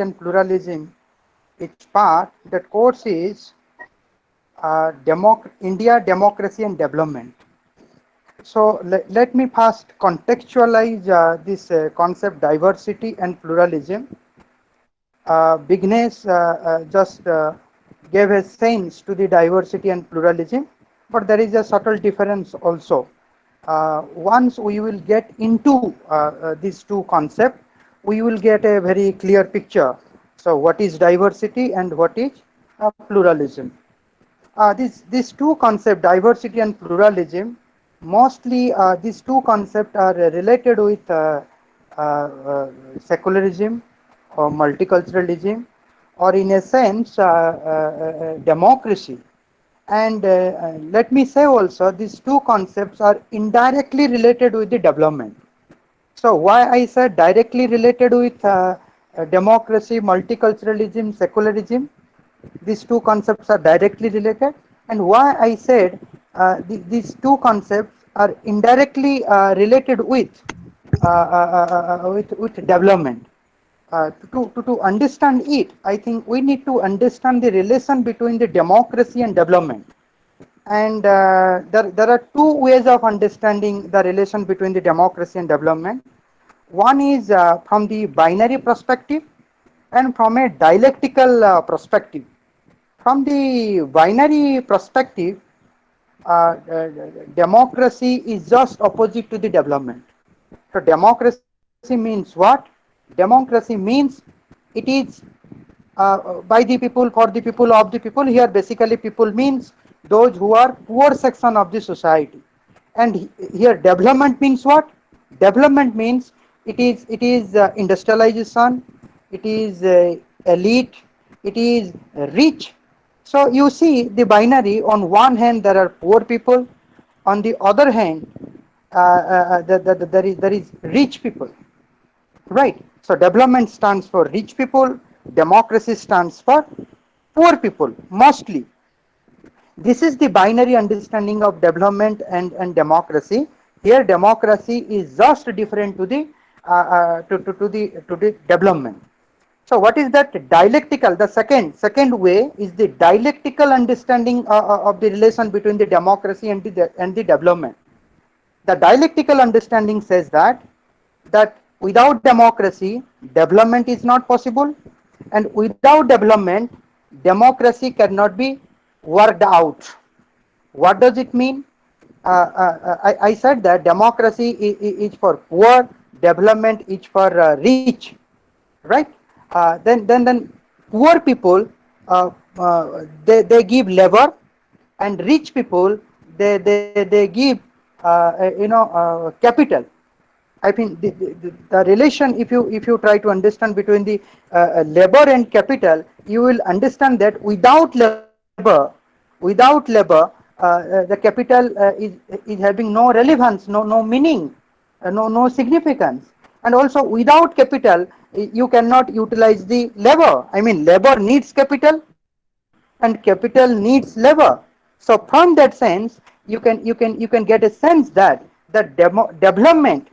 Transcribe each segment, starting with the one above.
and pluralism, its part, that course is India, Democracy and Development. So let me first contextualize this concept diversity and pluralism. Vignesh just gave a sense to the diversity and pluralism, but there is a subtle difference also. Once we will get into these two concepts, we will get a very clear picture. So what is diversity and what is pluralism? These two concepts, diversity and pluralism, mostly these two concepts are related with secularism or multiculturalism, or in a sense, democracy. And let me say also, these two concepts are indirectly related with the development. So why I said directly related with democracy, multiculturalism, secularism, these two concepts are directly related, and why I said these two concepts are indirectly related with development. To understand it, I think we need to understand the relation between the democracy and development. And there are two ways of understanding the relation between the democracy and development. One is from the binary perspective and from a dialectical perspective. From the binary perspective, democracy is just opposite to the development. So democracy means what? Democracy means it is by the people, for the people, of the people. Here basically people means those who are poor section of the society. And here development means what? Development means it is industrialization, it is elite, it is rich. So you see the binary, on one hand there are poor people, on the other hand there is rich people, right? So development stands for rich people, democracy stands for poor people mostly. This is the binary understanding of development and democracy. Here democracy is just different to the to the development. So what is that dialectical? The second way is the dialectical understanding of the relation between the democracy and the development. The dialectical understanding says that without democracy, development is not possible, and without development, democracy cannot be worked out. What does it mean? I said that democracy is for poor, development is for rich, right? Then poor people they give labor, and rich people they give capital. I think the relation, if you try to understand between the labor and capital, you will understand that without labor, the capital is having no relevance, no meaning, no significance, and also without capital you cannot utilize the labor. I mean, labor needs capital, and capital needs labor. So from that sense, you can get a sense that development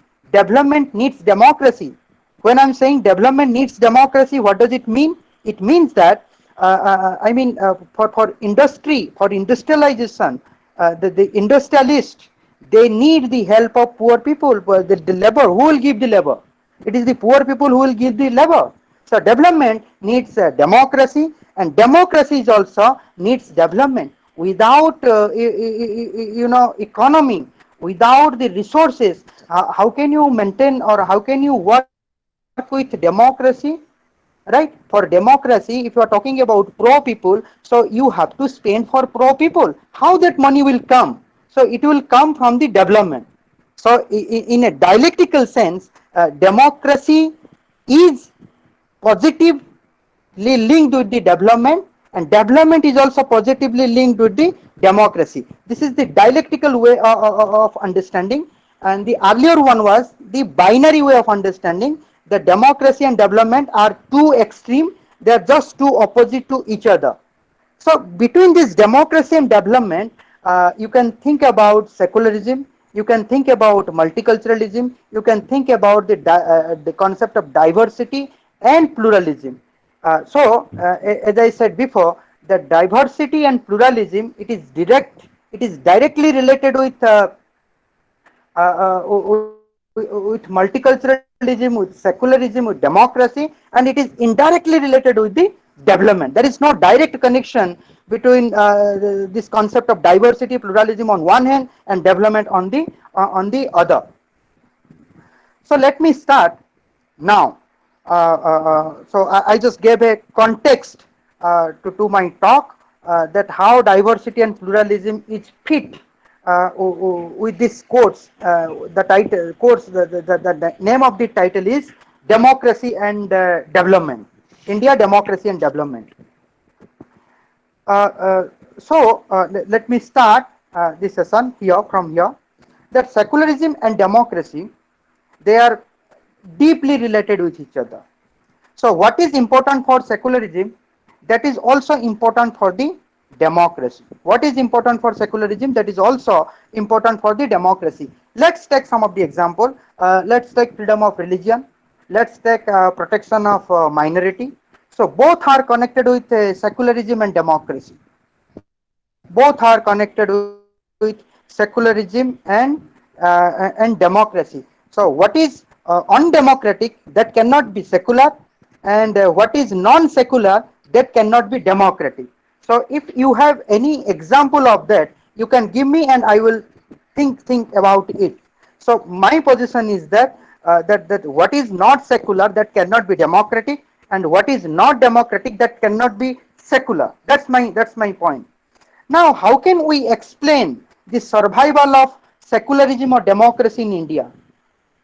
needs democracy. When I'm saying development needs democracy, what does it mean? It means that I mean for industry, for industrialization, the industrialists, they need the help of poor people. The labor, who will give the labor? It is the poor people who will give the labor. So development needs democracy, and democracy is also needs development. Without economy, without the resources, how can you maintain or how can you work with democracy? Right? For democracy, if you are talking about pro people, so you have to spend for pro people. How that money will come? So it will come from the development. So in a dialectical sense, democracy is positively linked with the development, and development is also positively linked with the democracy. This is the dialectical way of understanding, and the earlier one was the binary way of understanding. The democracy and development are two extreme, they are just two opposite to each other. So between this democracy and development, you can think about secularism, you can think about multiculturalism, you can think about the concept of diversity and pluralism. As I said before, the diversity and pluralism, it is directly related with multiculturalism, with secularism, with democracy, and it is indirectly related with the development. There is no direct connection between this concept of diversity, pluralism on one hand and development on the other. So let me start now. I just gave a context to my talk, that how diversity and pluralism is fit with this course. The title course, the name of the title is Democracy and Development. India, Democracy and Development. Let me start this session here from here. That secularism and democracy, they are deeply related with each other. So what is important for secularism, that is also important for the democracy. What is important for secularism, that is also important for the democracy. Let's take some of the example. Let's take freedom of religion. Let's take protection of minority. So both are connected with secularism and democracy. Both are connected with secularism and democracy. So what is undemocratic, that cannot be secular, and what is non-secular, that cannot be democratic. So if you have any example of that, you can give me and I will think about it. So my position is that that what is not secular, that cannot be democratic, and what is not democratic, that cannot be secular. That's my point. Now, how can we explain the survival of secularism or democracy in India?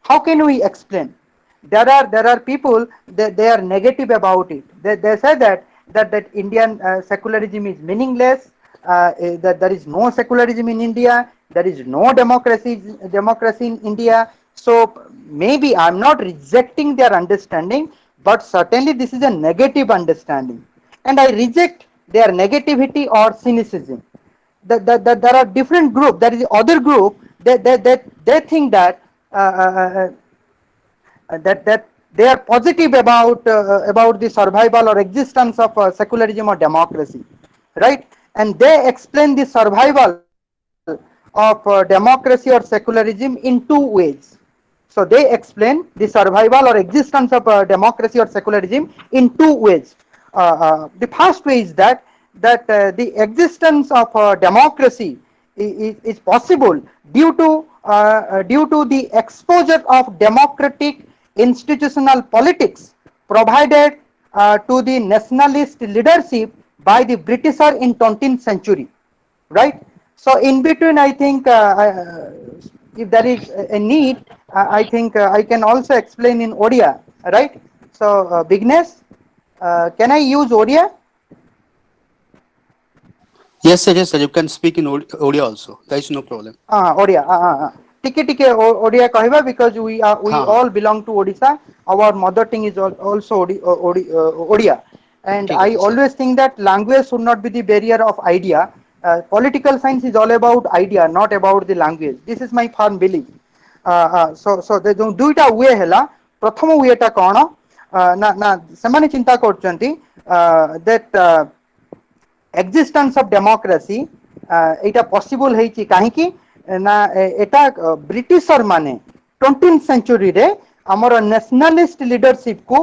How can we explain? There are people that they are negative about it. They say that Indian secularism is meaningless. That there is no secularism in India. There is no democracy in India. So maybe I'm not rejecting their understanding, but certainly this is a negative understanding, and I reject their negativity or cynicism. That there are different group. There is other group that they think that they are positive about the survival or existence of secularism or democracy, right? And they explain the survival of democracy or secularism in two ways. So they explain the survival or existence of democracy or secularism in two ways. The first way is that the existence of democracy is possible due to the exposure of democratic institutional politics provided to the nationalist leadership by the Britisher in 20th century, right? So in between, I think if there is a need, I think I can also explain in Odia, right? So Bignes, can I use Odia? Yes, sir. You can speak in Odia also. There is no problem. Odia. ଟିକେ Odia କହିବା, because we हाँ all belong to Odisha. Our mother tongue is also Odia, and ठीक I ଅଛି sir. always think that language should not be the barrier of idea. Political science is all about idea, not about the language. This is my firm belief. So ଦୁଇଟା we ହେଲା. ପ୍ରଥମ ୱେଟା କ'ଣ ନା ସେମାନେ ଚିନ୍ତା କରୁଛନ୍ତି that existence of democracy ଏଇଟା possible ହେଇଛି କାହିଁକି ନା ଏଟା ବ୍ରିଟିଶର ମାନେ 20th centuryରେ ଆମର nationalist leadership କୁ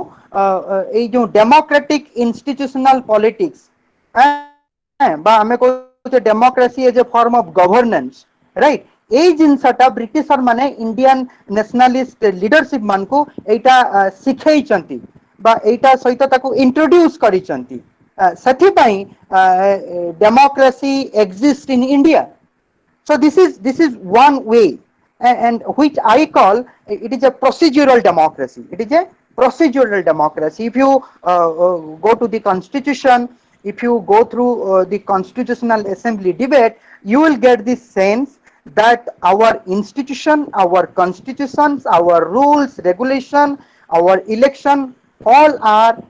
ଏଇ ଯୋଉ democratic institutional politics বা ଆମେ କହୁଛେ democracy as a form of governance, right? ଏଇ ଜିନିଷଟା ବ୍ରିଟିଶର ମାନେ ଇଣ୍ଡିଆନ ନ୍ୟାସନାଲିଷ୍ଟ ଲିଡରସିପ ମାନଙ୍କୁ ଏଇଟା ଶିଖେଇଛନ୍ତି ବା ଏଇଟା ସହିତ ତାକୁ ଇଣ୍ଟ୍ରୋଡ୍ୟୁସ କରିଛନ୍ତି. ସେଥିପାଇଁ democracy exists in India. So this is one way, and which I call it is a procedural democracy. It is a procedural democracy. If you go to the constitution, if you go through the constitutional assembly debate, you will get this sense that our institution, our constitutions, our rules, regulation, our election, all are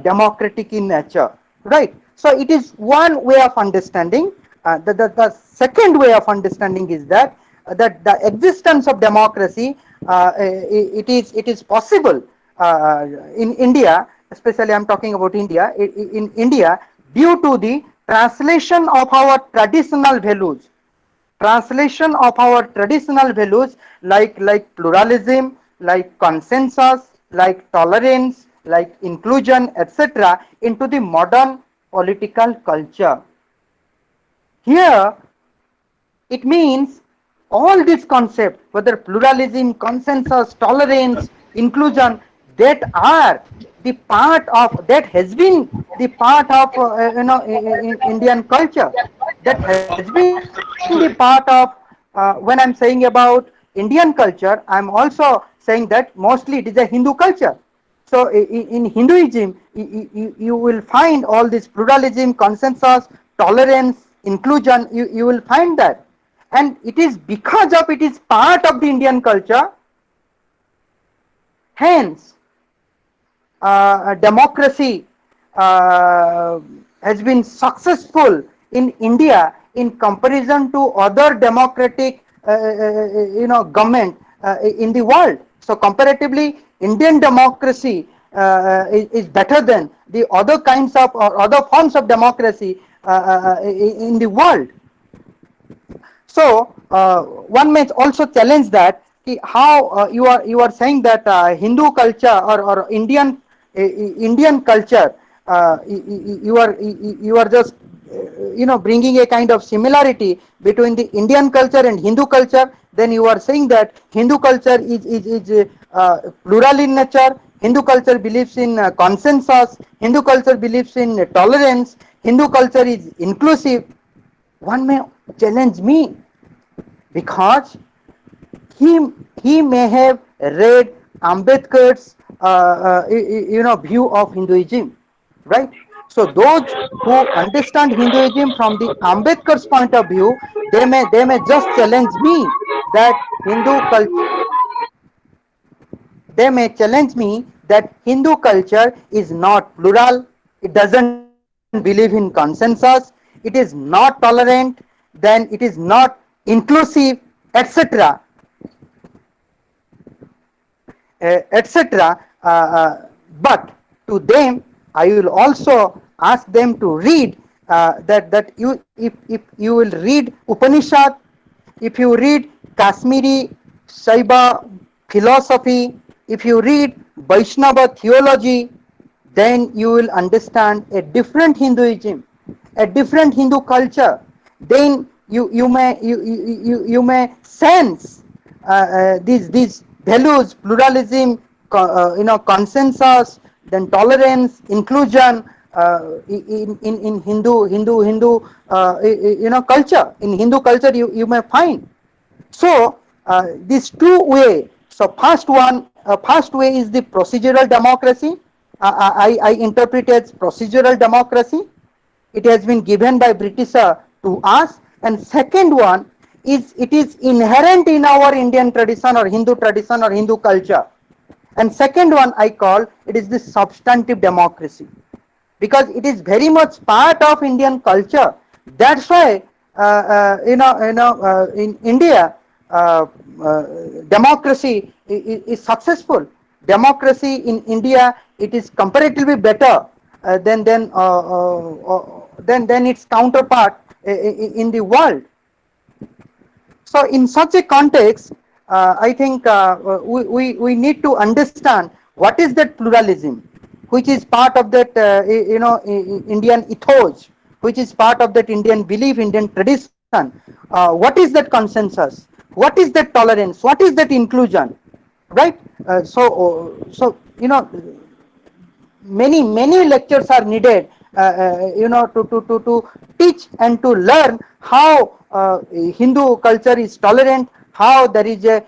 democratic in nature, right? So it is one way of understanding. The second way of understanding is that the existence of democracy, it is possible in India especially I'm talking about India, in India, due to the translation of our traditional values, like pluralism, like consensus, like tolerance, like inclusion, etc., into the modern political culture. Here it means all these concepts, whether pluralism, consensus, tolerance, inclusion, that are the part of, that has been the part of in Indian culture, that has been the part of when I'm saying about Indian culture, I'm also saying that mostly it is a Hindu culture. So in Hinduism, you will find all this pluralism, consensus, tolerance, inclusion. You will find that, and it is because of it is part of the Indian culture. Hence, democracy has been successful in India in comparison to other democratic government in the world. So comparatively, Indian democracy is better than the other kinds of or other forms of democracy in the world. So one may also challenge that how you are saying that Hindu culture or Indian culture, you are just bringing a kind of similarity between the Indian culture and Hindu culture. Then you are saying that Hindu culture is plural in nature. Hindu culture believes in consensus. Hindu culture believes in tolerance. Hindu culture is inclusive. One may challenge me because he he may have read Ambedkar's view of Hinduism, right? So those who understand Hinduism from the Ambedkar's point of view, they may just challenge me that Hindu culture, they may challenge me that Hindu culture is not plural, it doesn't believe in consensus, it is not tolerant, then it is not inclusive, etc. etc. But to them, I will also ask them to read that you if you will read Upanishad, if you read Kashmiri Shaiva philosophy, if you read Vaishnava theology, then you will understand a different Hinduism, a different Hindu culture. Then you may sense these values, pluralism, consensus, then tolerance, inclusion in Hindu culture. In Hindu culture, you may find. So these two way. So first way is the procedural democracy. I interpret as procedural democracy. It has been given by Britisher to us. And second one is it is inherent in our Indian tradition or Hindu tradition or Hindu culture. And second one I call it is the substantive democracy, because it is very much part of Indian culture. That's why in India democracy is successful. Democracy in India, it is comparatively better than its counterpart in the world. So in such a context, I think we need to understand what is that pluralism, which is part of that Indian ethos, which is part of that Indian belief, Indian tradition. What is that consensus? What is that tolerance? What is that inclusion? Right? So many lectures are needed to teach and to learn how Hindu culture is tolerant, how there is a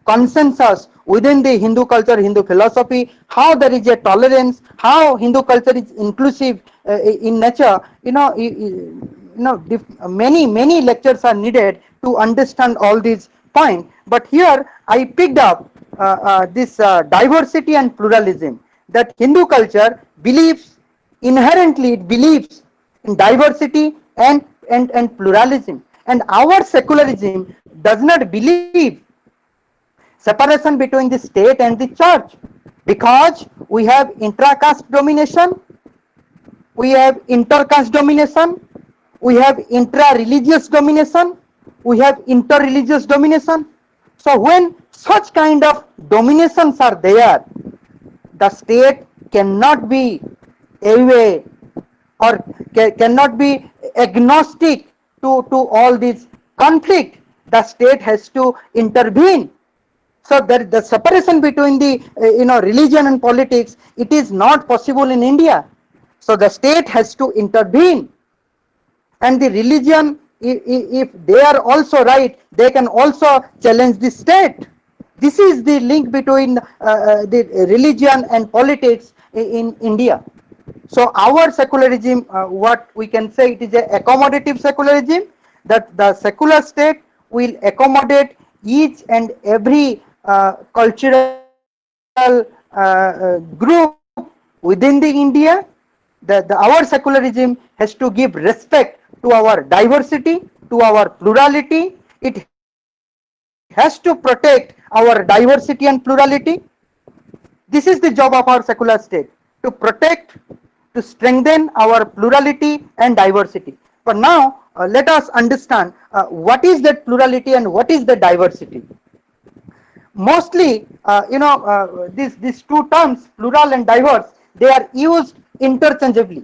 consensus within the Hindu culture, Hindu philosophy, how there is a tolerance, how Hindu culture is inclusive in nature. Many lectures are needed to understand all these points. But here I picked up this diversity and pluralism, that Hindu culture believes, inherently it believes in diversity and pluralism, and our secularism does not believe separation between the state and the church, because we have intra-caste domination, we have inter-caste domination, we have intra-religious domination, we have inter-religious domination. So when such kind of dominations are there, the state cannot be away or cannot be agnostic to all this conflict. The state has to intervene. So that the separation between the religion and politics, it is not possible in India. So the state has to intervene, and the religion, if they are also right, they can also challenge the state. This is the link between the religion and politics in India. So our secularism, what we can say, it is a accommodative secularism, that the secular state will accommodate each and every cultural group within the India. Our secularism has to give respect to our diversity, to our plurality. It has to protect our diversity and plurality. This is the job of our secular state, to protect, to strengthen our plurality and diversity. But now let us understand what is that plurality and what is the diversity. Mostly, these two terms, plural and diverse, they are used interchangeably.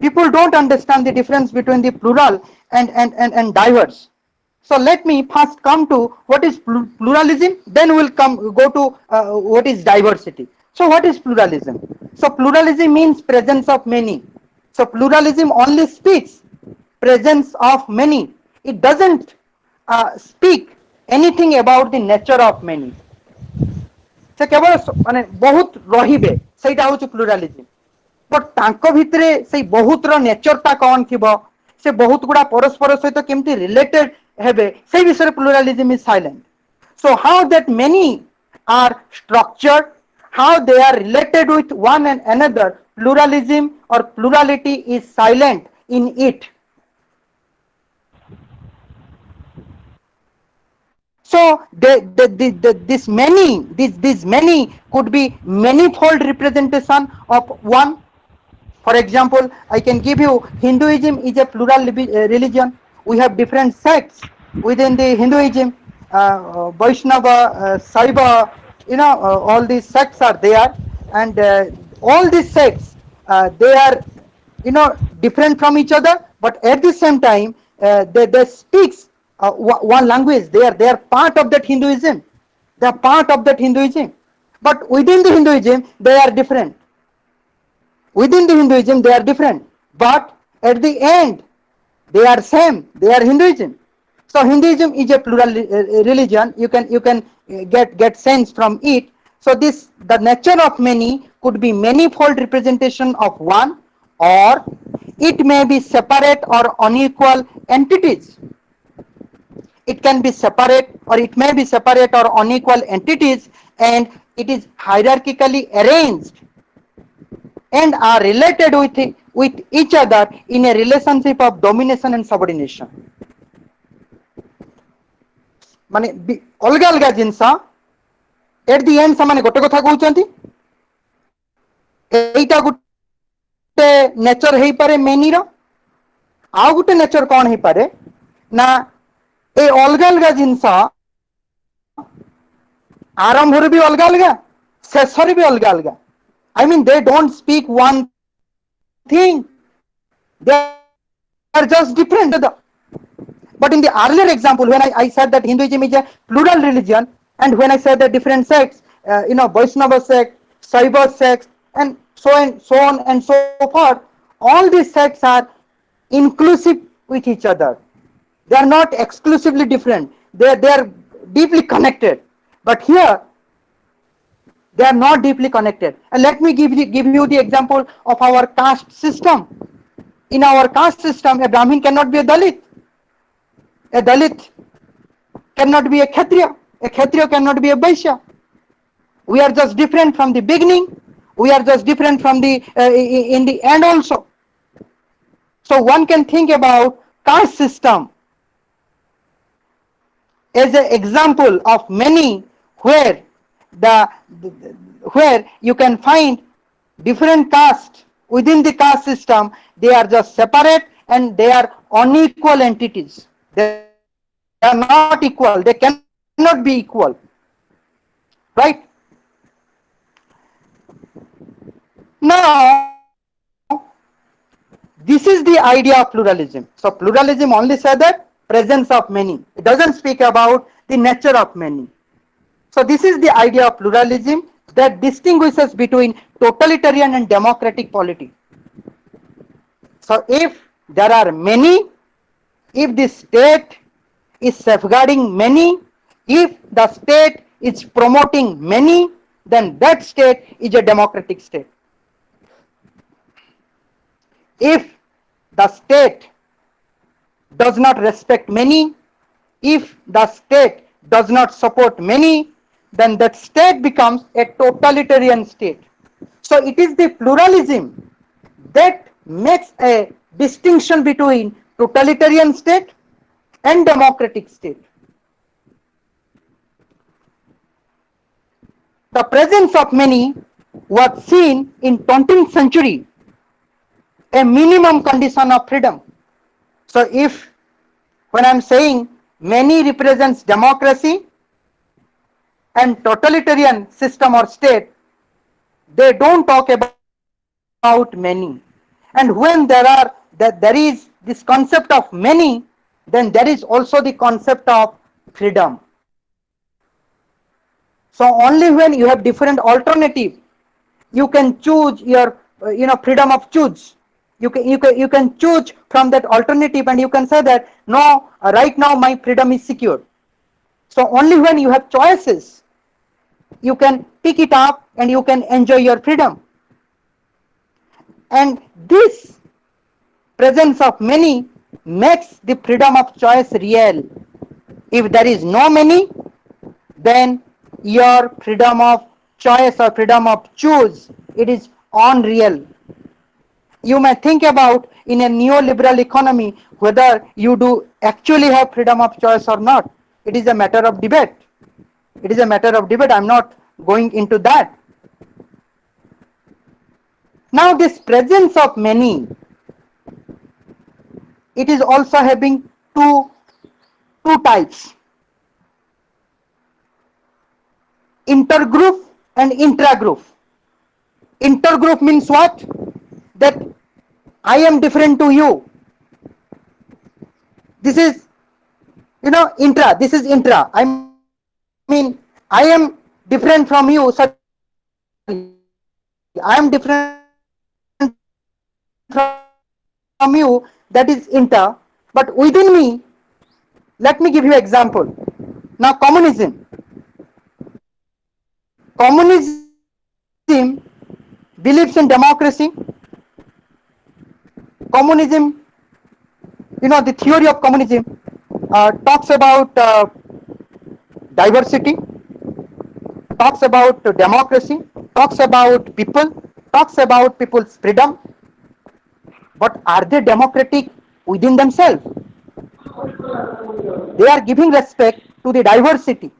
People don't understand the difference between the plural and diverse. So let me first come to what is pluralism, then we'll go to what is diversity. So what is pluralism? So pluralism means presence of many. So pluralism only speaks presence of many. It doesn't speak anything about the nature of many. से केवल माने बहुत रहिबे सेटा होची प्लुरालिज्म, but तांको भितरे से बहुत रो नेचरटा कोन थिबो, से बहुत गुडा परस्पर सहित केमति रिलेटेड हेबे, से विषय pluralism is silent. So how that many are structured, how they are related with one and another, pluralism or plurality is silent in it. So this many could be manifold representation of one. For example, I can give you, Hinduism is a plural religion. We have different sects within the Hinduism, Vaishnava, Saiva, all these sects are there, and all these sects, they are, different from each other, but at the same time, they speaks one language. They are part of that Hinduism. They are part of that Hinduism. But within the Hinduism, they are different. Within the Hinduism, they are different. But at the end, they are same. They are Hinduism. So Hinduism is a plural religion. You can get sense from it. So the nature of many could be manifold representation of one, or it may be separate or unequal entities. It can be separate, or it may be separate or unequal entities, and it is hierarchically arranged and are related with each other in a relationship of domination and subordination. माने अलगा अलगा जिनस at the end से गोटे कथा कहउचंती, एटा गोटे nature हेई पारे many रो, आ गोटे nature कोन हेई पारे ना ए अलगा अलगा जिनस आरंभ भी अलगा अलगा, शेष भी अलगा अलगा. I mean, they don't speak one thing. They are just different. But in the earlier example, when I said that Hinduism is a plural religion, and when I said the different sects, Vaishnava sect, Saiva sect, and so on and so forth, all these sects are inclusive with each other. They are not exclusively different. They are deeply connected. But here, they are not deeply connected. And let me give you the example of our caste system. In our caste system, a Brahmin cannot be a Dalit. A Dalit cannot be a Kshatriya cannot be a Vaishya. We are just different from the beginning. We are just different from the in the end also. So one can think about caste system as an example of many where the where you can find different castes within the caste system. They are just separate and they are unequal entities. They are not equal. They cannot be equal, right? Now, this is the idea of pluralism. So pluralism only says that presence of many. It doesn't speak about the nature of many. So this is the idea of pluralism that distinguishes between totalitarian and democratic polity. So if there are many, if the state is safeguarding many, if the state is promoting many, then that state is a democratic state. If the state does not respect many, if the state does not support many, then that state becomes a totalitarian state. So it is the pluralism that makes a distinction between totalitarian state and democratic state. The presence of many was seen in 20th century a minimum condition of freedom. So if when I'm saying many represents democracy and totalitarian system or state, they don't talk about many. And when there is this concept of many, then there is also the concept of freedom. So only when you have different alternative, you can choose your freedom of choose. You can choose from that alternative and you can say that no, right now my freedom is secure. So only when you have choices, you can pick it up and you can enjoy your freedom. And this presence of many makes the freedom of choice real. If there is no many, then your freedom of choice or freedom of choose, it is unreal. You may think about in a neoliberal economy whether you do actually have freedom of choice or not. It is a matter of debate. It is a matter of debate. I'm not going into that. Now this presence of many, it is also having two types: intergroup and intragroup. Intergroup means what? That I am different to you. This is intra. This is intra. I mean I am different from you. Sorry, I am different from you. That is inter. But within me, let me give you example. Now communism believes in democracy. Communism, the theory of communism talks about diversity, talks about democracy, talks about people, talks about people's freedom. But are they democratic within themselves? They are giving respect to the diversity.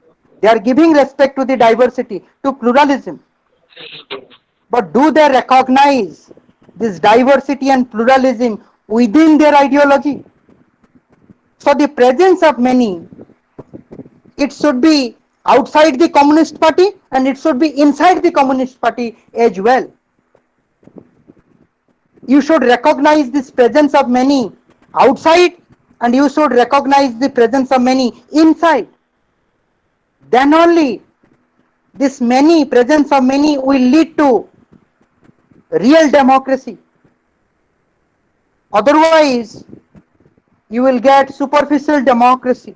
They are giving respect to the diversity, to pluralism. But do they recognize this diversity and pluralism within their ideology? So the presence of many, it should be outside the Communist Party and it should be inside the Communist Party as well. You should recognize this presence of many outside and you should recognize the presence of many inside. Then only this many, presence of many, will lead to real democracy. Otherwise, you will get superficial democracy.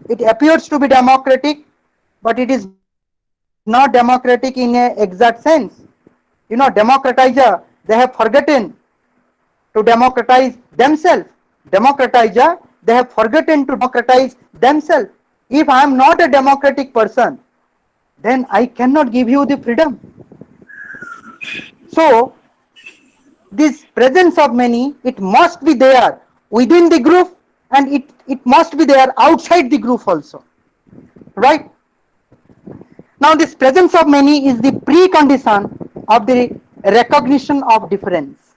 It appears to be democratic, but it is not democratic in an exact sense. Democratizer, they have forgotten to democratize themselves. Democratizer, they have forgotten to democratize themselves. If I am not a democratic person, then I cannot give you the freedom. So, this presence of many, it must be there within the group and it must be there outside the group also. Right? Now this presence of many is the precondition of the recognition of difference.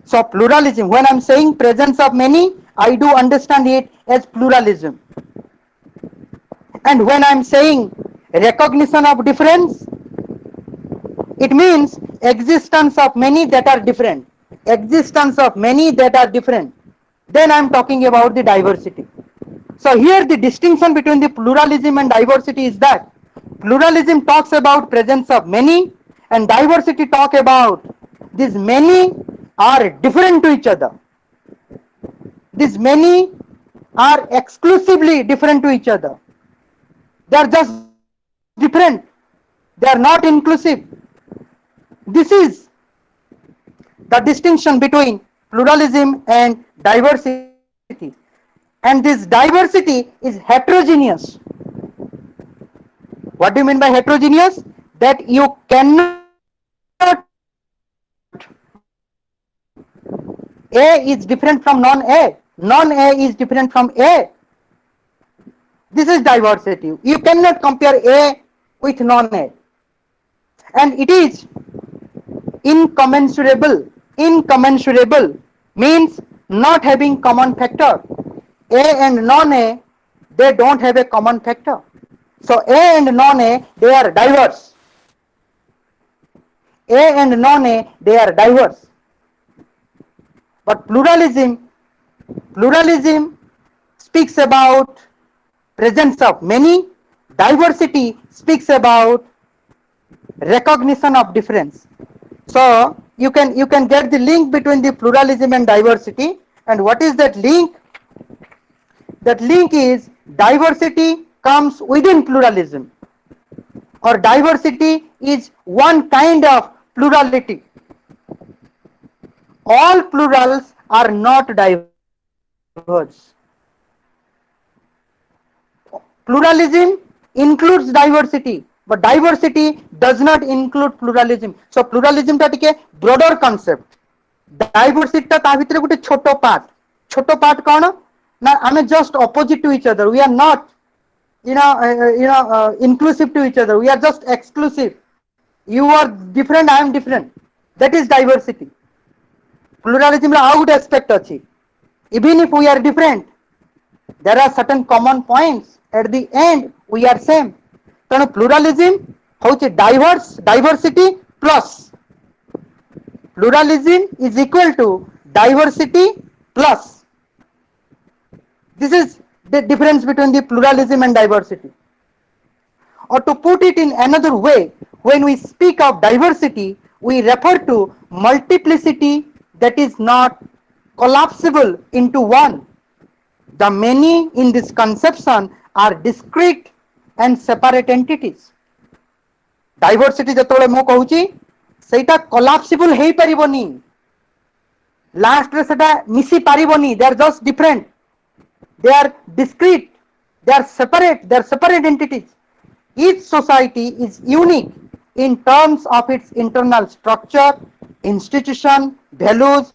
So pluralism, when I'm saying presence of many, I do understand it as pluralism. And when I'm saying recognition of difference, it means existence of many that are different. Existence of many that are different. Then I'm talking about the diversity. So here the distinction between the pluralism and diversity is that pluralism talks about presence of many and diversity talk about these many are different to each other. These many are exclusively different to each other. They are just different. They are not inclusive. This is the distinction between pluralism and diversity. And this diversity is heterogeneous. What do you mean by heterogeneous? That you cannot, A is different from non-A, non-A is different from A. This is diversity. You cannot compare A with non-A. And it is incommensurable. Incommensurable means not having common factor. A and non-A, they don't have a common factor. So A and non-A, they are diverse. A and non-A, they are diverse. But pluralism speaks about presence of many. Diversity speaks about recognition of difference. So you can get the link between the pluralism and diversity. And what is that link? That link is diversity comes within pluralism, or diversity is one kind of plurality. All plurals are not diverse. Pluralism includes diversity, but diversity does not include pluralism. So pluralism ta tike broader concept. Diversity ta ta bhitere gote choto part. Choto part kono? Na ame just opposite to each other. We are not inclusive to each other. We are just exclusive. You are different, I am different. That is diversity. Pluralism la out aspect achi. Even if we are different, there are certain common points. At the end, we are same. So pluralism hoche diversity plus. Pluralism is equal to diversity plus. This is the difference between the pluralism and diversity. Or to put it in another way, when we speak of diversity, we refer to multiplicity that is not collapsible into one. The many in this conception are discrete and separate entities. Diversity ଯେତେବେଳେ ମୁଁ କହୁଛି ସେଇଟା collapsible ହେଇପାରିବନି. Last ରେ ସେଟା ମିଶି ପାରିବନି. They are just different. They are discrete. They are separate entities. Each society is unique in terms of its internal structure, institution, values.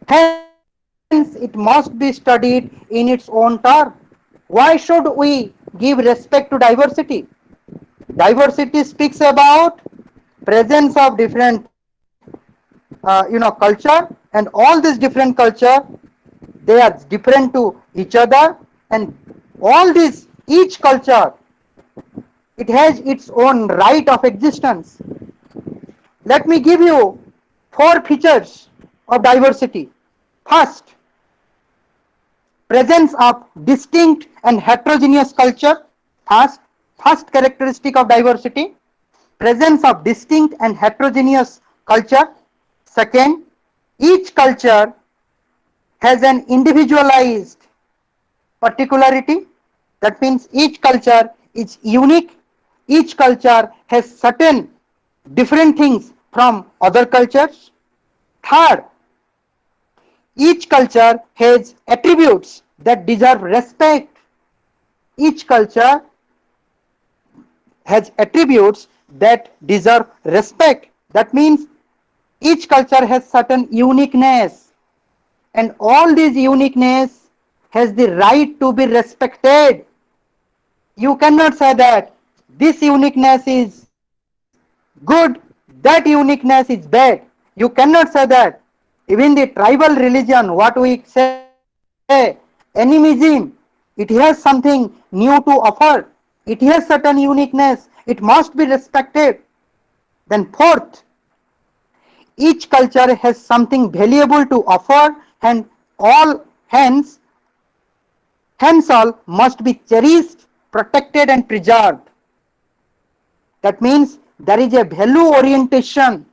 Hence, it must be studied in its own terms. Why should we give respect to diversity? Diversity speaks about presence of different, culture, and all these different culture, they are different to each other, and all this, each culture, it has its own right of existence. Let me give you 4 features of diversity. First, presence of distinct and heterogeneous culture. First characteristic of diversity, presence of distinct and heterogeneous culture. Second, each culture has an individualized particularity. That means each culture is unique. Each culture has certain different things from other cultures. Third, each culture has attributes that deserve respect. Each culture has attributes that deserve respect. That means each culture has certain uniqueness, and all these uniqueness has the right to be respected. You cannot say that this uniqueness is good, that uniqueness is bad. You cannot say that. Even the tribal religion, what we say, animism, it has something new to offer. It has certain uniqueness. It must be respected. Then fourth, each culture has something valuable to offer, and all hence all must be cherished, protected and preserved. That means there is a value orientation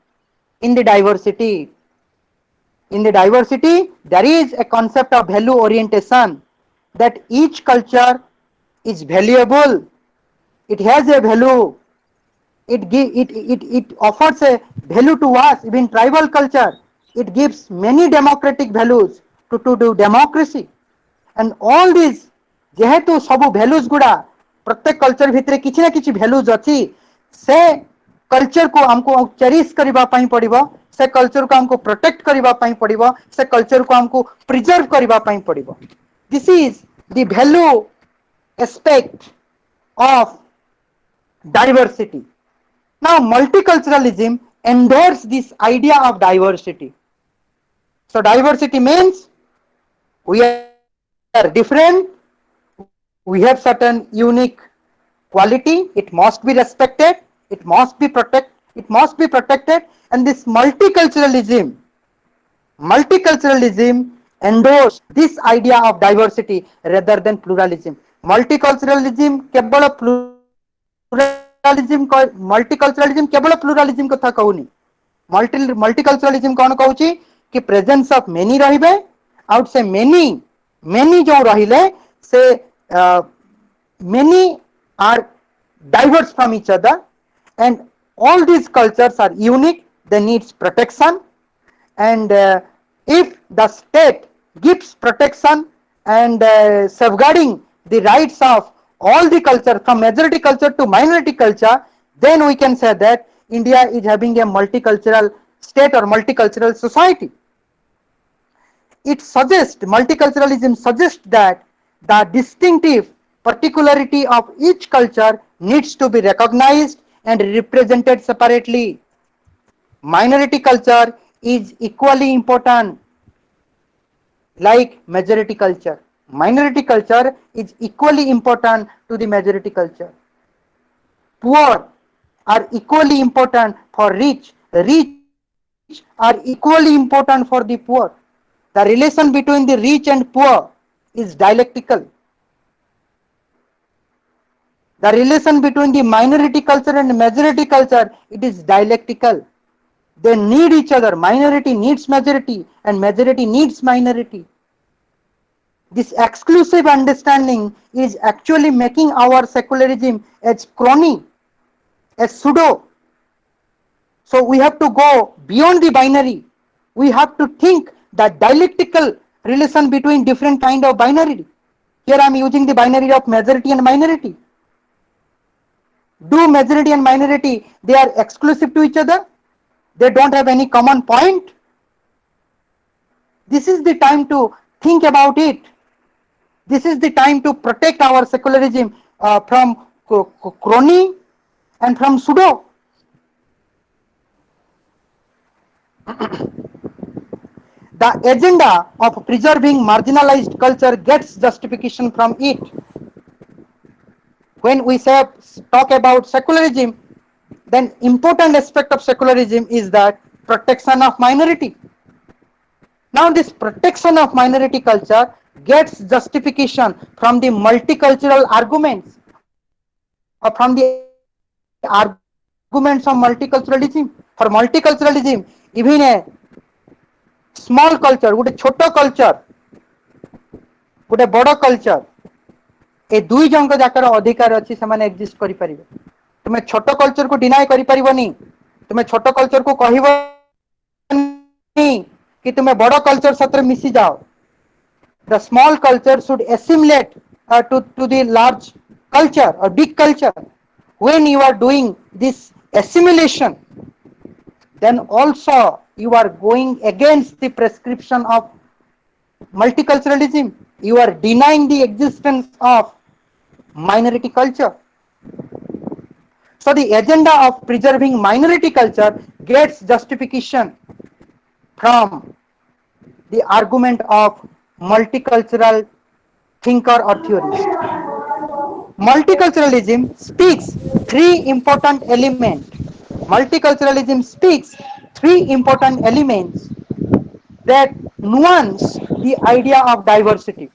in the diversity. In the diversity, there is a concept of value orientation, that each culture is valuable. It has a value. It offers a value to us. Even tribal culture, it gives many democratic values to do democracy. And all these, जेहेतु सब values गुड़ा प्रत्येक culture भितर किसी ना किसी values अच्छी, से कल्चर को हमको चेरिश करबा पई पड़िबो, से कल्चर को हमको प्रोटेक्ट करबा पई पड़िबो, से कल्चर को हमको प्रिजर्व करबा पई पड़िबो. This is the value aspect of diversity. Now multiculturalism endorses this idea of diversity. So diversity means we are different, we have certain unique quality, it must be respected, it must be protected. And this multiculturalism endorse this idea of diversity rather than pluralism. Multiculturalism केवल multiculturalism केवल pluralism कथा कहूनी. Multiculturalism कौन कहूची कि presence of many रहिबे, out से many जो रहिले से many are diverse from each other, and all these cultures are unique, they needs protection. And if the state gives protection and safeguarding the rights of all the culture, from majority culture to minority culture, then we can say that India is having a multicultural state or multicultural society. Multiculturalism suggests that the distinctive particularity of each culture needs to be recognized and represented separately. Minority culture is equally important like majority culture. Minority culture is equally important to the majority culture. Poor are equally important for rich. Rich are equally important for the poor. The relation between the rich and poor is dialectical. The relation between the minority culture and majority culture, it is dialectical. They need each other. Minority needs majority and majority needs minority. This exclusive understanding is actually making our secularism as crony, as pseudo. So we have to go beyond the binary. We have to think the dialectical relation between different kind of binary. Here I am using the binary of majority and minority. Do majority and minority, they are exclusive to each other? They don't have any common point? This is the time to think about it. This is the time to protect our secularism from crony and from pseudo. The agenda of preserving marginalized culture gets justification from it. When we talk about secularism, then important aspect of secularism is that protection of minority. Now this protection of minority culture gets justification from the multicultural arguments or from the arguments of multiculturalism. For multiculturalism, even a small culture, गोटे छोट culture, गोटे बड़ culture, ए दुई जन जाकर अधिकार अच्छी से एक्जिस्ट करि परिबे. तुमे छोट कल्चर को डिनाय करि परिबनी. तुमे छोट कल्चर को कहबनी कि तुमे बड़ कल्चर सत्र मिसी जाओ. The small culture should assimilate to the large culture or big culture. When you are doing this assimilation, then also you are going against the prescription of multiculturalism. You are denying the existence of minority culture. So the agenda of preserving minority culture gets justification from the argument of multicultural thinker or theorist. Multiculturalism speaks three important elements. Multiculturalism speaks three important elements that nuance the idea of diversity.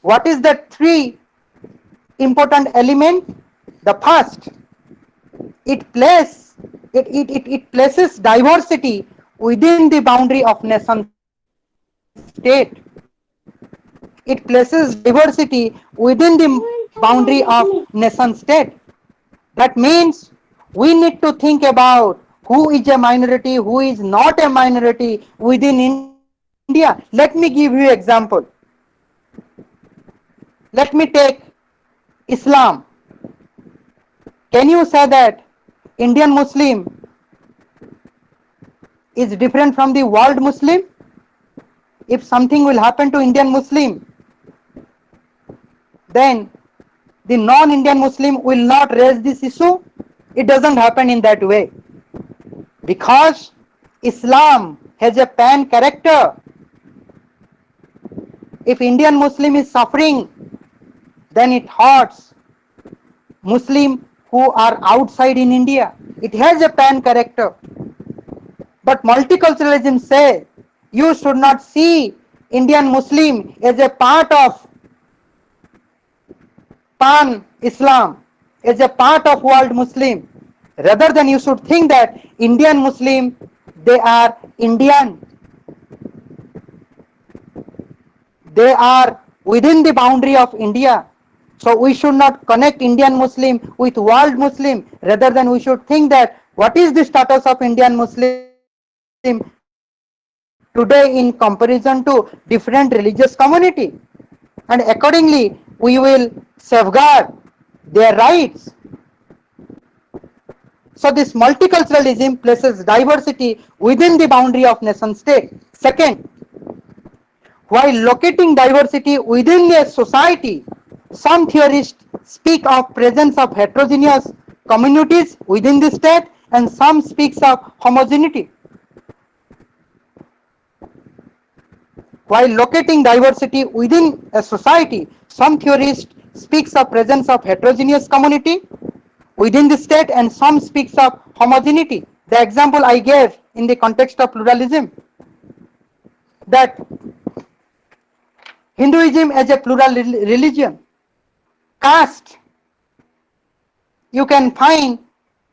What is the three important element? The first, it places diversity within the boundary of nation state. It places diversity within the boundary of nation state. That means we need to think about who is a minority, who is not a minority within India. Let me give you example. Let me take Islam. Can you say that Indian Muslim is different from the world Muslim? If something will happen to Indian Muslim, then the non-Indian Muslim will not raise this issue. It doesn't happen in that way, because Islam has a pan character. If Indian Muslim is suffering, then it hurts Muslim who are outside in India. It has a pan character. But multiculturalism says you should not see Indian Muslim as a part of pan Islam, as a part of world Muslim. Rather than you should think that Indian Muslim, they are Indian. They are within the boundary of India. So we should not connect Indian Muslim with world Muslim. Rather than we should think that what is the status of Indian Muslim today in comparison to different religious community. And accordingly, we will safeguard their rights. So this multiculturalism places diversity within the boundary of nation state. Second, while locating diversity within a society, some theorists speak of presence of heterogeneous communities within the state, and some speaks of homogeneity. While locating diversity within a society, some theorists speaks of presence of heterogeneous community within the state, and some speaks of homogeneity. The example I gave in the context of pluralism, that Hinduism as a plural religion, caste, you can find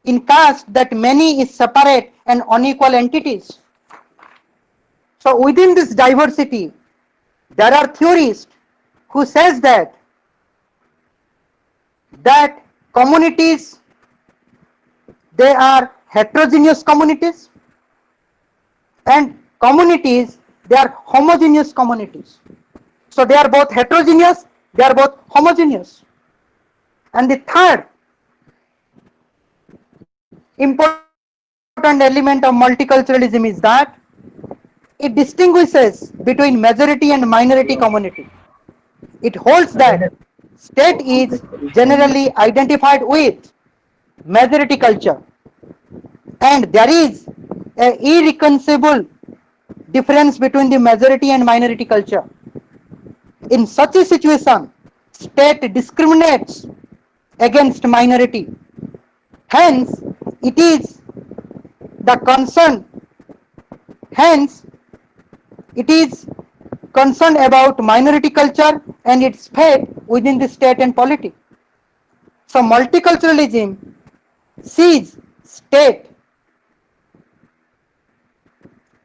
in caste that many is separate and unequal entities. So within this diversity, there are theorists who says that communities, they are heterogeneous communities, and communities, they are homogeneous communities. So they are both heterogeneous, they are both homogeneous. And the third important element of multiculturalism is that it distinguishes between majority and minority community. It holds that state is generally identified with majority culture, and there is an irreconcilable difference between the majority and minority culture. In such a situation, state discriminates against minority. Hence, it is the concern. Hence, it is concerned about minority culture and its fate within the state and polity. So multiculturalism sees state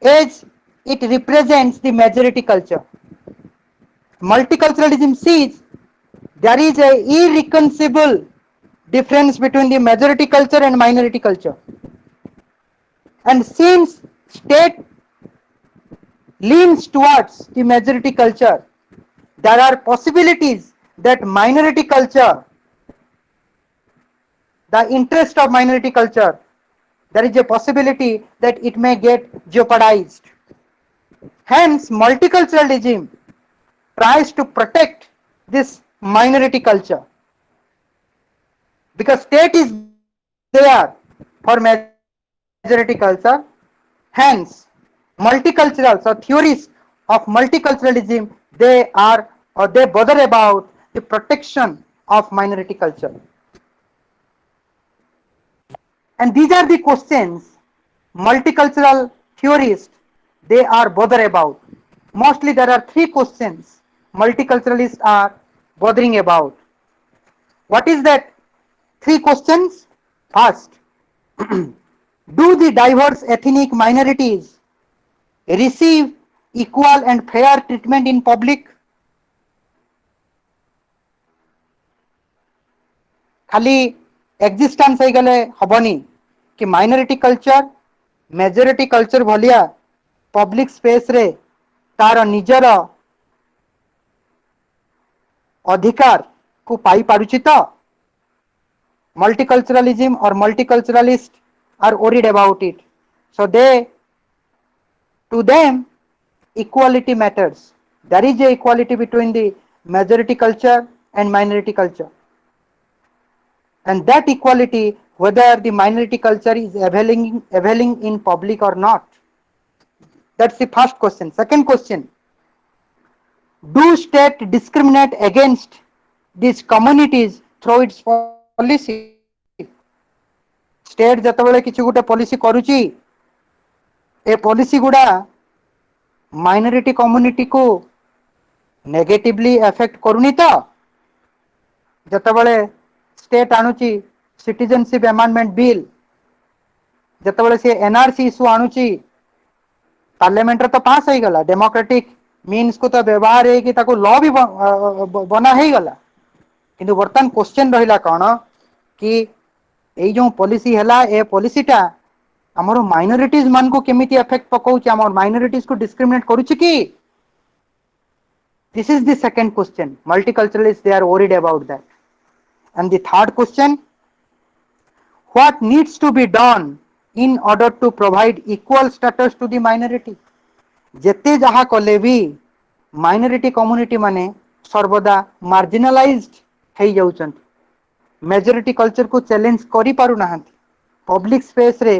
as it represents the majority culture. Multiculturalism sees there is a irreconcilable difference between the majority culture and minority culture. And since state leans towards the majority culture, there are possibilities that minority culture, the interest of minority culture, there is a possibility that it may get jeopardized. Hence, multiculturalism tries to protect this minority culture. because state is there for majority culture. Hence, multicultural, so theories of multiculturalism, they are or they bother about the protection of minority culture. And these are the questions multicultural theorists they are bother about. Mostly there are three questions multiculturalists are bothering about. What is that? Three questions. First, do the diverse ethnic minorities receive equal and fair treatment in public? खाली existence ହେଇଗଲେ ହବନି कि minority culture majority culture भलिया public space रे तार निजर अधिकार को पाई पारुछि तो multiculturalism or multiculturalists are worried about it, so they to them equality matters. There is a equality between the majority culture and minority culture, and that equality whether the minority culture is availing in public or not, that's the first question. Second question, do state discriminate against these communities through its policy? State ଯେତେବେଳେ କିଛି ଗୋଟେ policy କରୁଛି ए policy गुड़ा minority community को negatively affect करूनी तो ଯେତେବେଳେ state आणुची citizenship amendment bill ଯେତେବେଳେ से NRC issue आणुची पार्लियामेंट रे तो पास हो गला डेमोक्रेटिक मीन्स को तो व्यवहार है कि ताको लॉ भी बना हो गला किंतु वर्तमान क्वेश्चन रहिला कोन कि एई जो पॉलिसी हला ए पॉलिसीटा हमर माइनॉरिटीज मान को केमिति इफेक्ट पकाउछ हमर माइनॉरिटीज को डिस्क्रिमिनेट करूछ कि this is the second question multiculturalist they are worried about that and the third question what needs to be done in order to provide equal status to the minority जेते जहा कले भी minority community माने सर्वदा marginalized हेई जाउछन majority culture को challenge करी पारु नाहंती public space रे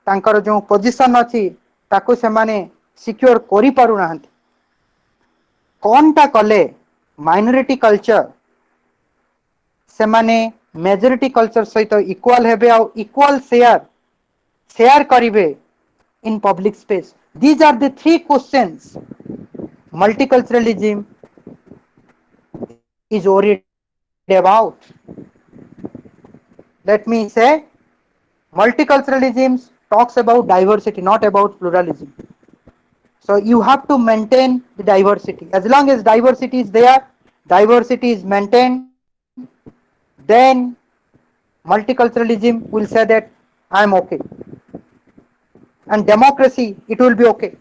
तांकर जो पोजीशन अछि ताको से माने सिक्योर करी पारु नाहंती कोनटा कले minority culture से माने majority culture सहित इक्वल हेबे आ इक्वल share करिवे in public space. These are the three questions multiculturalism is worried about. Let me say multiculturalism talks about diversity, not about pluralism. So you have to maintain the diversity. As long as diversity is there, diversity is maintained, then multiculturalism will say that I am okay. And democracy, it will be okay.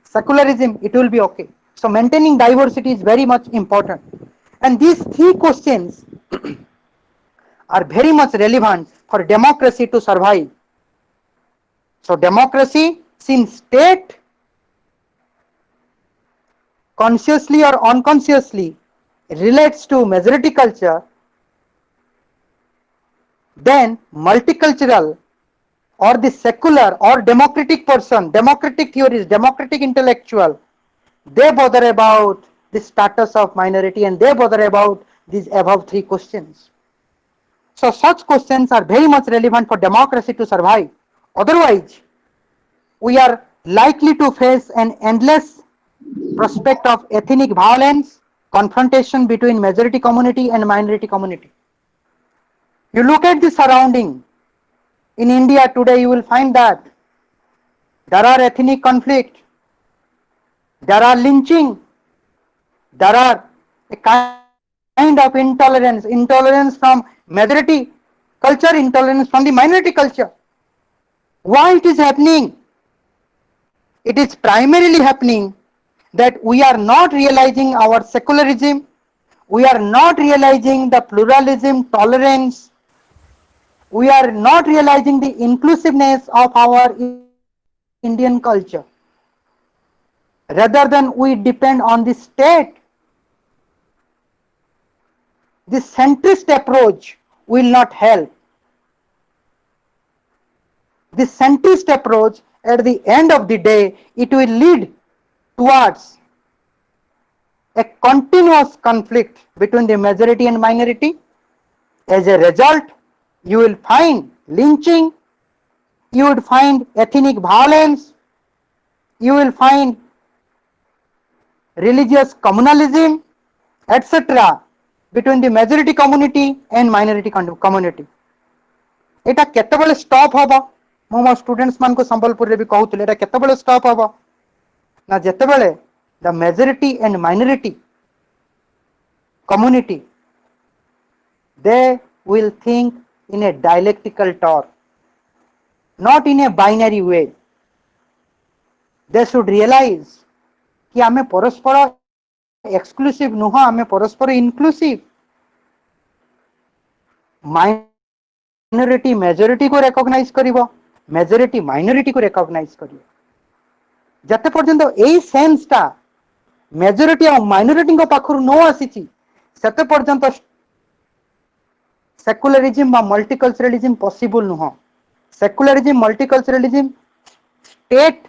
Secularism, it will be okay. So maintaining diversity is very much important. And these three questions are very much relevant for democracy to survive. So democracy, since state consciously or unconsciously relates to majority culture, then multicultural or the secular or democratic person, democratic theories, democratic intellectual, they bother about the status of minority and they bother about these above three questions. So such questions are very much relevant for democracy to survive. Otherwise, we are likely to face an endless prospect of ethnic violence, confrontation between majority community and minority community. You look at the surrounding. In India today, you will find that there are ethnic conflict, there are lynching, there are a kind of intolerance from majority culture, intolerance from the minority culture. Why it is happening? It is primarily happening that we are not realizing our secularism, we are not realizing the pluralism, tolerance, we are not realizing the inclusiveness of our Indian culture. Rather than we depend on the state, this centrist approach will not help. This centrist approach, at the end of the day, it will lead towards a continuous conflict between the majority and minority. As a result, you will find lynching, you would find ethnic violence, you will find religious communalism, etc. between the majority community and minority community. Etah केतेबेले stop होबो मो students मान को संबलपुर रे भी कहउतले एटा केतेबेले stop होबो ना जेतेबेले the majority and minority community they will think in a dialectical torque, not in a binary way. They should realize कि आमे परस्पर एक्सक्लूसिव नुह आमे परस्पर इनक्लूसिव. माइनॉरिटी मेजॉरिटी को रिकॉग्नाइज करिवो, मेजॉरिटी माइनॉरिटी को रिकॉग्नाइज करिवो. जते पर्यंत एई सेंस ता मेजॉरिटी और माइनॉरिटी को पाखरु नो आसीची सेते पर्यंत सेक्युलरिज्म बा मल्टीकल्चरलिज्म पॉसिबल नुह. सेक्युलरिज्म मल्टीकल्चरलिज्म स्टेट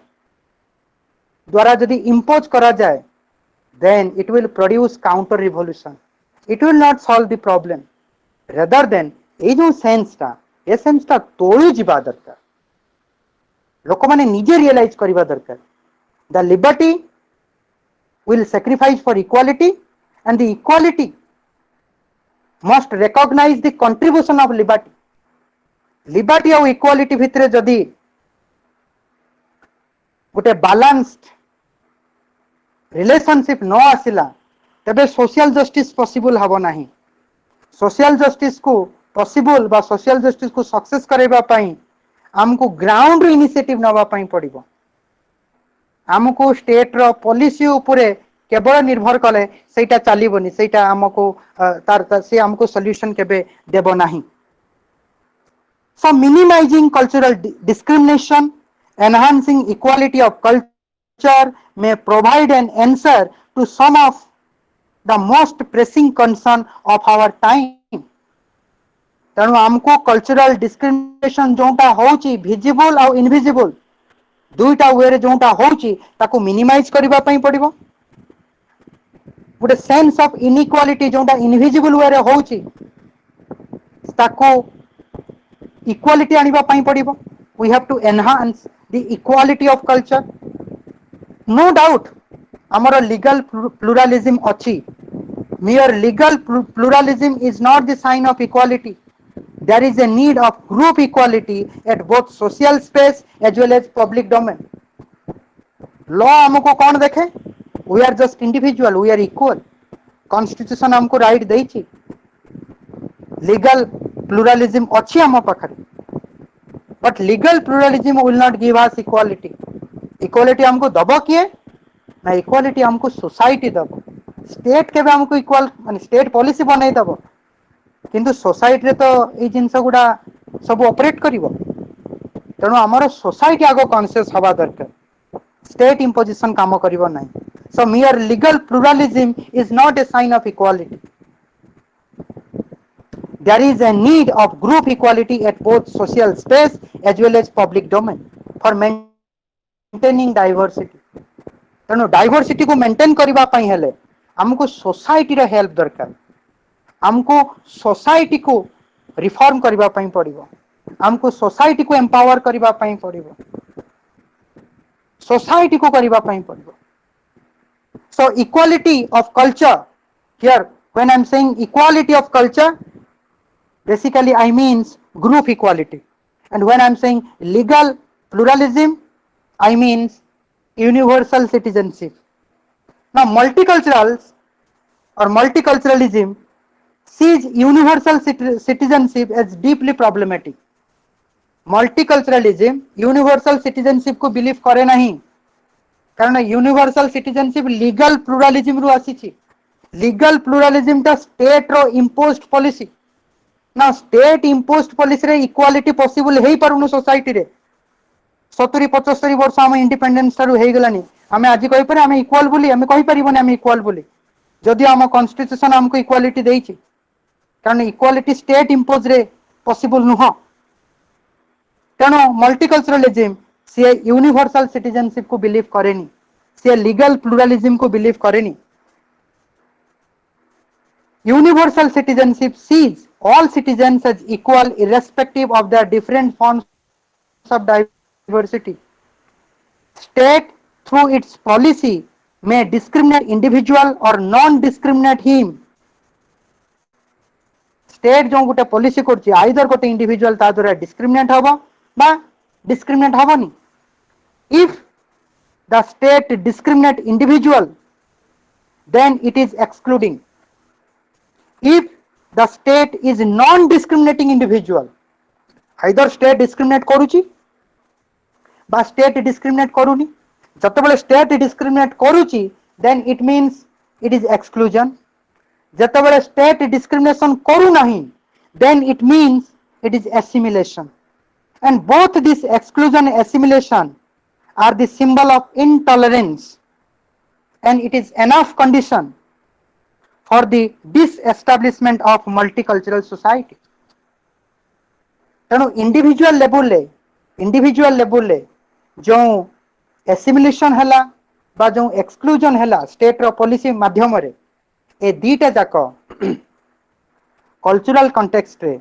द्वारा यदि इम्पोज करा जाए then it will produce counter revolution. It will not solve the problem. Rather than ए जो सेंस ता तोड़ी जिबा दरकार. लोक माने निजे रियलाइज करिबा दरकार. The liberty will sacrifice for equality and the equality must recognize the contribution of liberty. Liberty और equality भितरे जदि गोटे बैलेंस्ड रिलेशनशिप न आसिला तबे सोशल जस्टिस पॉसिबल हबो नाही. सोशल जस्टिस को पॉसिबल बा सोशल जस्टिस को सक्सेस करैबा पई हमको ग्राउंड इनिशिएटिव नवा पई पड़िबो. हमको स्टेट रो पॉलिसी उपरे केवल निर्भर कले सेटा चलीबोनी, सेटा हमको तार से हमको सॉल्यूशन केबे देबो नाही. So minimizing cultural discrimination, enhancing equality of culture may provide an answer to some of the most pressing concern of our time. तेणु हमको कल्चरल डिस्क्रिमिनेशन जोटा होची विजिबल और इनविजिबल दुईटा वे रे जोटा होची ताको मिनिमाइज करबा पई पड़िबो. गोटे सेंस ऑफ इनइक्वालिटी जोटा इनविजिबल वे रे होची ताको इक्वालिटी आनिबा पई पड़िबो. We have to enhance the equality of culture. No doubt हमर लीगल प्लुरालिज्म अछि. mere legal pluralism is not the sign of equality. There is a need of group equality at both social space as well as public domain. Law हमको कौन देखे? We are just individual, we are equal. Constitution हमको right देइछि. Legal pluralism अछि हम पाखरे. But legal pluralism will not give us equality. Equality हमको दबो किए? ना equality हमको society दबो. स्टेट के हमको इक्वल माने स्टेट पॉलिसी बनाई दबो किंतु सोसाइटी रे तो ए जिंस गुडा सब ऑपरेट करिवो. तेणु हमर सोसाइटी आगो कॉन्शियस हवा दरकार. स्टेट इंपोजिशन काम करिवो नाही. So mere legal pluralism is not a sign of equality. There is a need of group equality at both social space as well as public domain for maintaining diversity. तेणु diversity को maintain करबा पई हेले हमको society रे help दरकार. हमको society को रिफॉर्म करबा पई पड़िबो. हमको सोसाइटी को एम्पावर करबा पई पड़िबो. सोसाइटी को करबा पई पड़िबो. So equality of culture here when I am saying equality of culture basically I means group equality, and when I am saying legal pluralism I means universal citizenship. Now multiculturals or multiculturalism sees universal citizenship as deeply problematic. Multiculturalism universal citizenship को believe करे नहीं कारण universal citizenship legal pluralism रू आसीची. legal pluralism टा state रो imposed policy ना state imposed policy रे equality possible हेई पारुनु society रे. 70-75 वर्ष हम इंडिपेंडेंस तारु हेई गलानी. हमें आज कहि परे हम इक्वल बोली हमें कहि परिबोनी हम इक्वल बोली जदि हम कॉन्स्टिट्यूशन हमको इक्वालिटी देइछि. कारण इक्वालिटी स्टेट इम्पोज रे पॉसिबल नुह तेणु मल्टीकल्चरलिज्म सी यूनिवर्सल सिटीजनशिप को बिलीव करेनी सी लीगल प्लुरालिज्म को बिलीव करेनी universal citizenship sees all citizens as equal irrespective of their different forms of diversity. State through its policy may discriminate individual or non-discriminate him. State जो गोटे policy करछि either गोटे individual ता द्वारा discriminate हबो बा डिस्क्रिमिनेट हबोनी if the state discriminate individual then it is excluding if the state is non discriminating individual either state discriminate करूछि बा स्टेट डिस्क्रिमिनेट करूनी जतबेले स्टेट डिस्क्रिमिनेट करूछि then it means it is exclusion जतबेले state discrimination करू नहीं then it means it is assimilation and both this exclusion and assimilation are the symbol of intolerance and it is enough condition for the disestablishment of multicultural society. तेणु individual level ले जो assimilation हैला बा जो exclusion हैला state रो policy माध्यम रे ए दीटा जाक कल्चरल कॉन्टेक्स्ट रे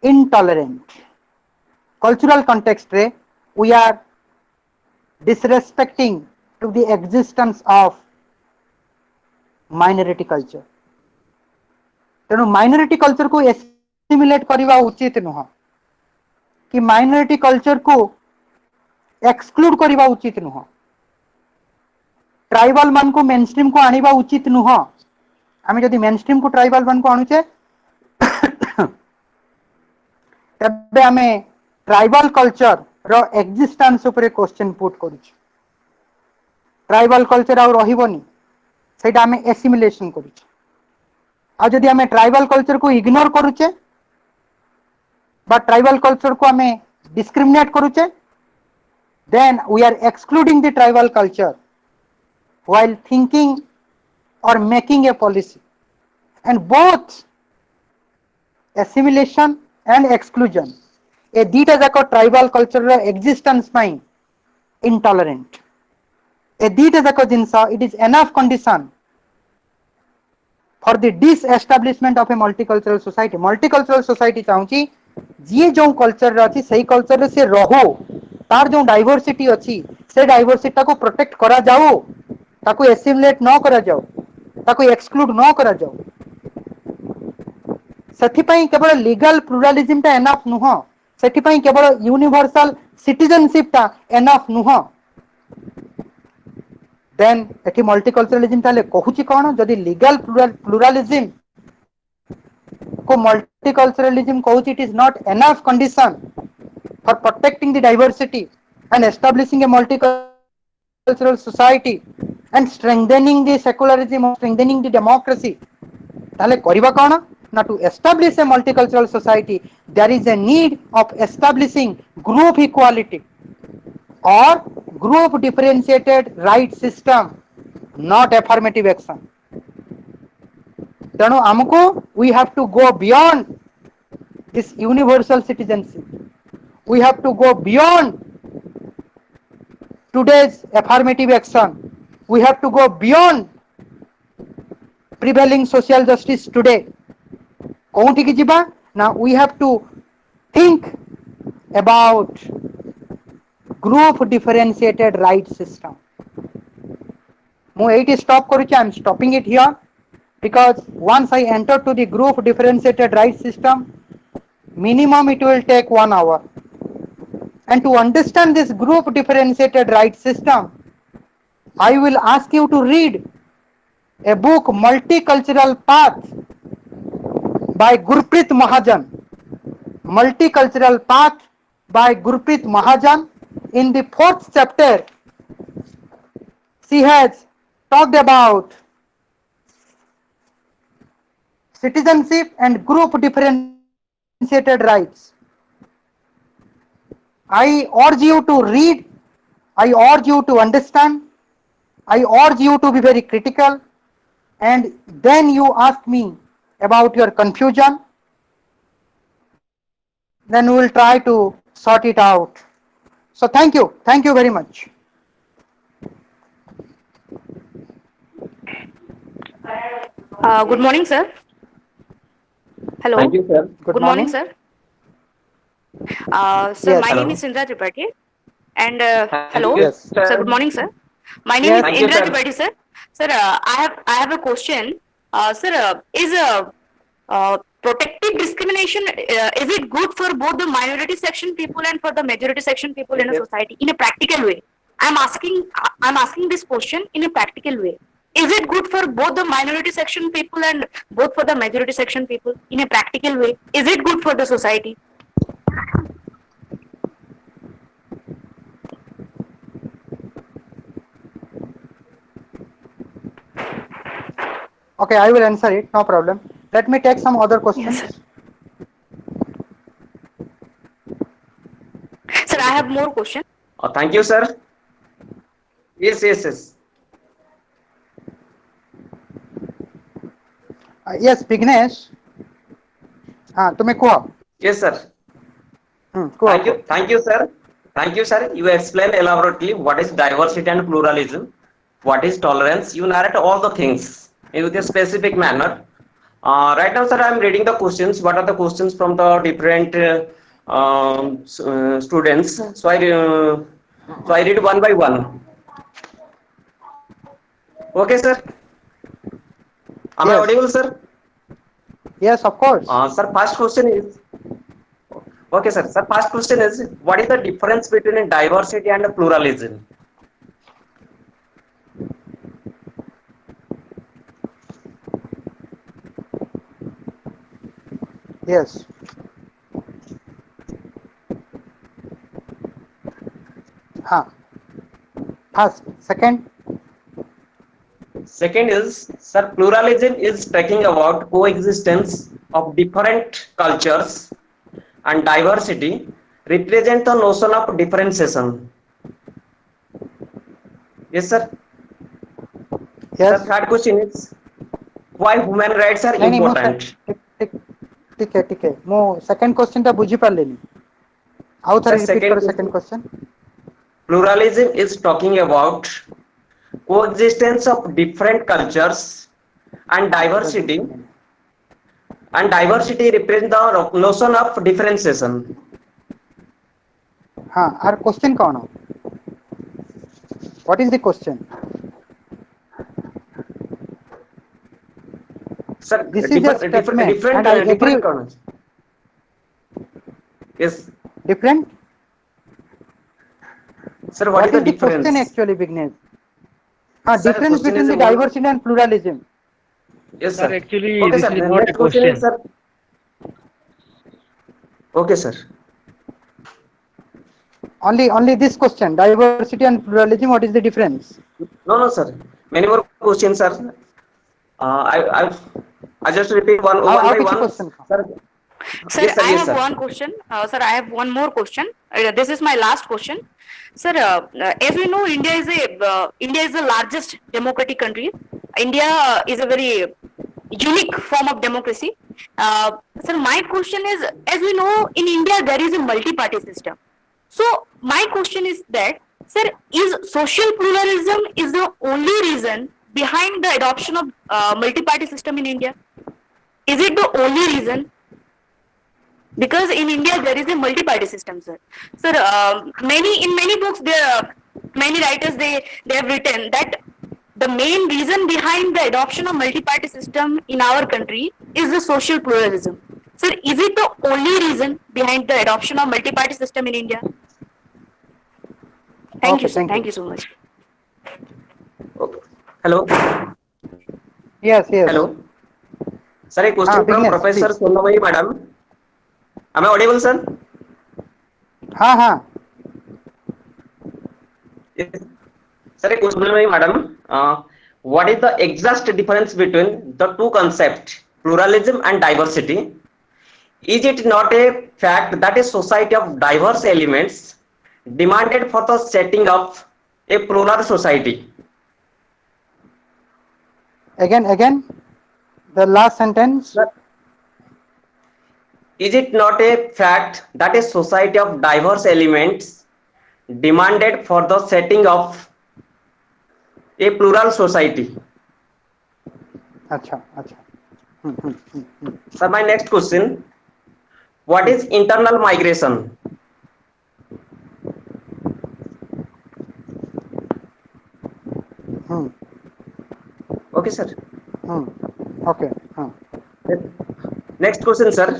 intolerant cultural context रे we are disrespecting to the existence of minority culture तेणु माइनॉरिटी कल्चर को एसिमिलेट करवा उचित नुह कि माइनॉरिटी कल्चर को एक्सक्लूड करवा उचित नुह ट्राइबल मान को मेनस्ट्रीम को आनिबा उचित नुह आमे जदि मेनस्ट्रीम को ट्राइबल मान को आणुचे तबे आमे ट्राइबल कल्चर रो एक्जिस्टेंस ऊपर क्वेश्चन पुट करूछ ट्राइबल कल्चर आ रहिबोनी सेटा आमे एसिमिलेशन करूछ आ जदि आमे ट्राइबल कल्चर को इग्नोर करूचे बा ट्राइबल कल्चर को आमे डिस्क्रिमिनेट करूचे then we are excluding the tribal culture while thinking or making a policy and both assimilation and exclusion a dita jako tribal culture ro existence pai intolerant a dita jako jinsa it is enough condition for the disestablishment of a multicultural society चाहूची जी जो culture रे अछि सही culture रे से रहो तार जो diversity अच्छी से डाइवर्सिटी को प्रोटेक्ट करा जाओ ताको एसिमिलेट न करा जाओ ताको एक्सक्लूड न करा जाओ सेथि पई केवल लीगल प्लुरालिज्म ता एनफ नुह सेथि पई केवल यूनिवर्सल सिटीजनशिप ता एनफ नुह देन एथि मल्टीकल्चरलिज्म ताले कहूची कोन जदी लीगल प्लुरालिज्म को multiculturalism कहूची it is not enough condition for protecting the diversity and establishing a multicultural society and strengthening the secularism or strengthening the democracy tale kariba kona na to establish a multicultural society there is a need of establishing group equality or group differentiated right system not affirmative action tenu amko we have to go beyond this universal citizenship we have to go beyond today's affirmative action we have to go beyond prevailing social justice today कोठी की जिबा ना we have to think about group differentiated right system मु eighty stop करूची I am stopping it here because once I enter to the group differentiated right system minimum it will take 1 hour and to understand this group differentiated right system I will ask you to read a book Multicultural Path by Gurpreet Mahajan Multicultural Path by Gurpreet Mahajan in the 4th chapter she has talked about citizenship and group differentiated rights I urge you to read, I urge you to understand, I urge you to be very critical and then you ask me about your confusion, then we will try to sort it out. So thank you very much. Good morning, sir. Thank Hello. you, sir. Good Good morning, morning. sir. Sir, Yes, my name Hello. is Indra Tripathi. And Thank you, hello, yes, sir. sir. Good morning, sir. My name is yes. Thank you, Indra sir. Tripathi, sir. Sir, I have a question. Sir, is protective discrimination is it good for both the minority section people and for the majority section people Yes, in a yes. society in a practical way? I'm asking this question in a practical way. Is it good for both the minority section people and both for the majority section people in a practical way? Is it good for the society? Okay, I will answer it. No problem. Let me take some other Yes, sir. questions. Sir, I have more questions. Thank you, sir. Yes, yes, yes. Yes, Vignesh. तुमे कुह. Yes, sir. Kuh Kuh. Thank you, sir. Thank you, sir. You explained elaborately what is diversity and pluralism, what is tolerance. You narrate all the things with a specific manner. Right now, sir, I am reading the questions. What are the questions from the different students? So I read one by one. Okay, sir. Am I Yes, audible, sir? yes, of course. Sir, first question is okay, sir. Sir, first question is what is the difference between diversity and pluralism? Yes. First, second. Second is, sir, pluralism is talking about coexistence of different cultures and diversity represent the notion of differentiation. Yes, sir. Sir, Yes. third question is why human rights are नहीं नहीं मु important. ठीक है मु second question टा बुझी पारलेनी. आउ Sir, थरे रिपीट second करो second question, question. pluralism is talking about coexistence of different cultures and diversity represent the notion of differentiation. हाँ आर क्वेश्चन कौन हो? What is the question? Sir, This is a statement and I agree. different corners. Yes, Different. sir. What is What the is the question difference? actually, Vignesh? Sir, Difference question between is the one. diversity and pluralism. Yes, Sir, sir. actually, Okay, this sir. is The not a next question is, question. sir. Okay, sir. Only this question, diversity and pluralism, what is the difference? No, no, sir. Many more questions, sir. I just repeat one How by किसी one, question का? sir. Sir, Yes, sir. I Yes, have sir. one question. Sir, I have one more question. This is my last question. Sir, as we know, India is the largest democratic country. India is a very unique form of democracy. Sir, my question is, as we know, in India there is a multi-party system. So my question is that, sir, is social pluralism is the only reason behind the adoption of multi-party system in India? Is it the only reason? Because in India there is a multi-party system, sir. Sir, many books, many writers they have written that the main reason behind the adoption of multi-party system in our country is the social pluralism. Sir, is it the only reason behind the adoption of multi-party system in India? Thank you, Okay, sir. thank you. Thank you so much. Okay. Hello. Yes, yes. Hello. Sir, a question from Vignesh, Professor please. Sonamai, madam. Am I audible, sir? हाँ. Yes. Sir, a question, madam. What is the exact difference between the two concepts, pluralism and diversity? Is it not a fact that a society of diverse elements demanded for the setting of a plural society? Again, the last sentence. Sir, is it not a fact that a society of diverse elements demanded for the setting of a plural society? Acha, acha. Sir, my next question, what is internal migration? Hmm. Okay, sir. Hmm. Okay. Next question, sir.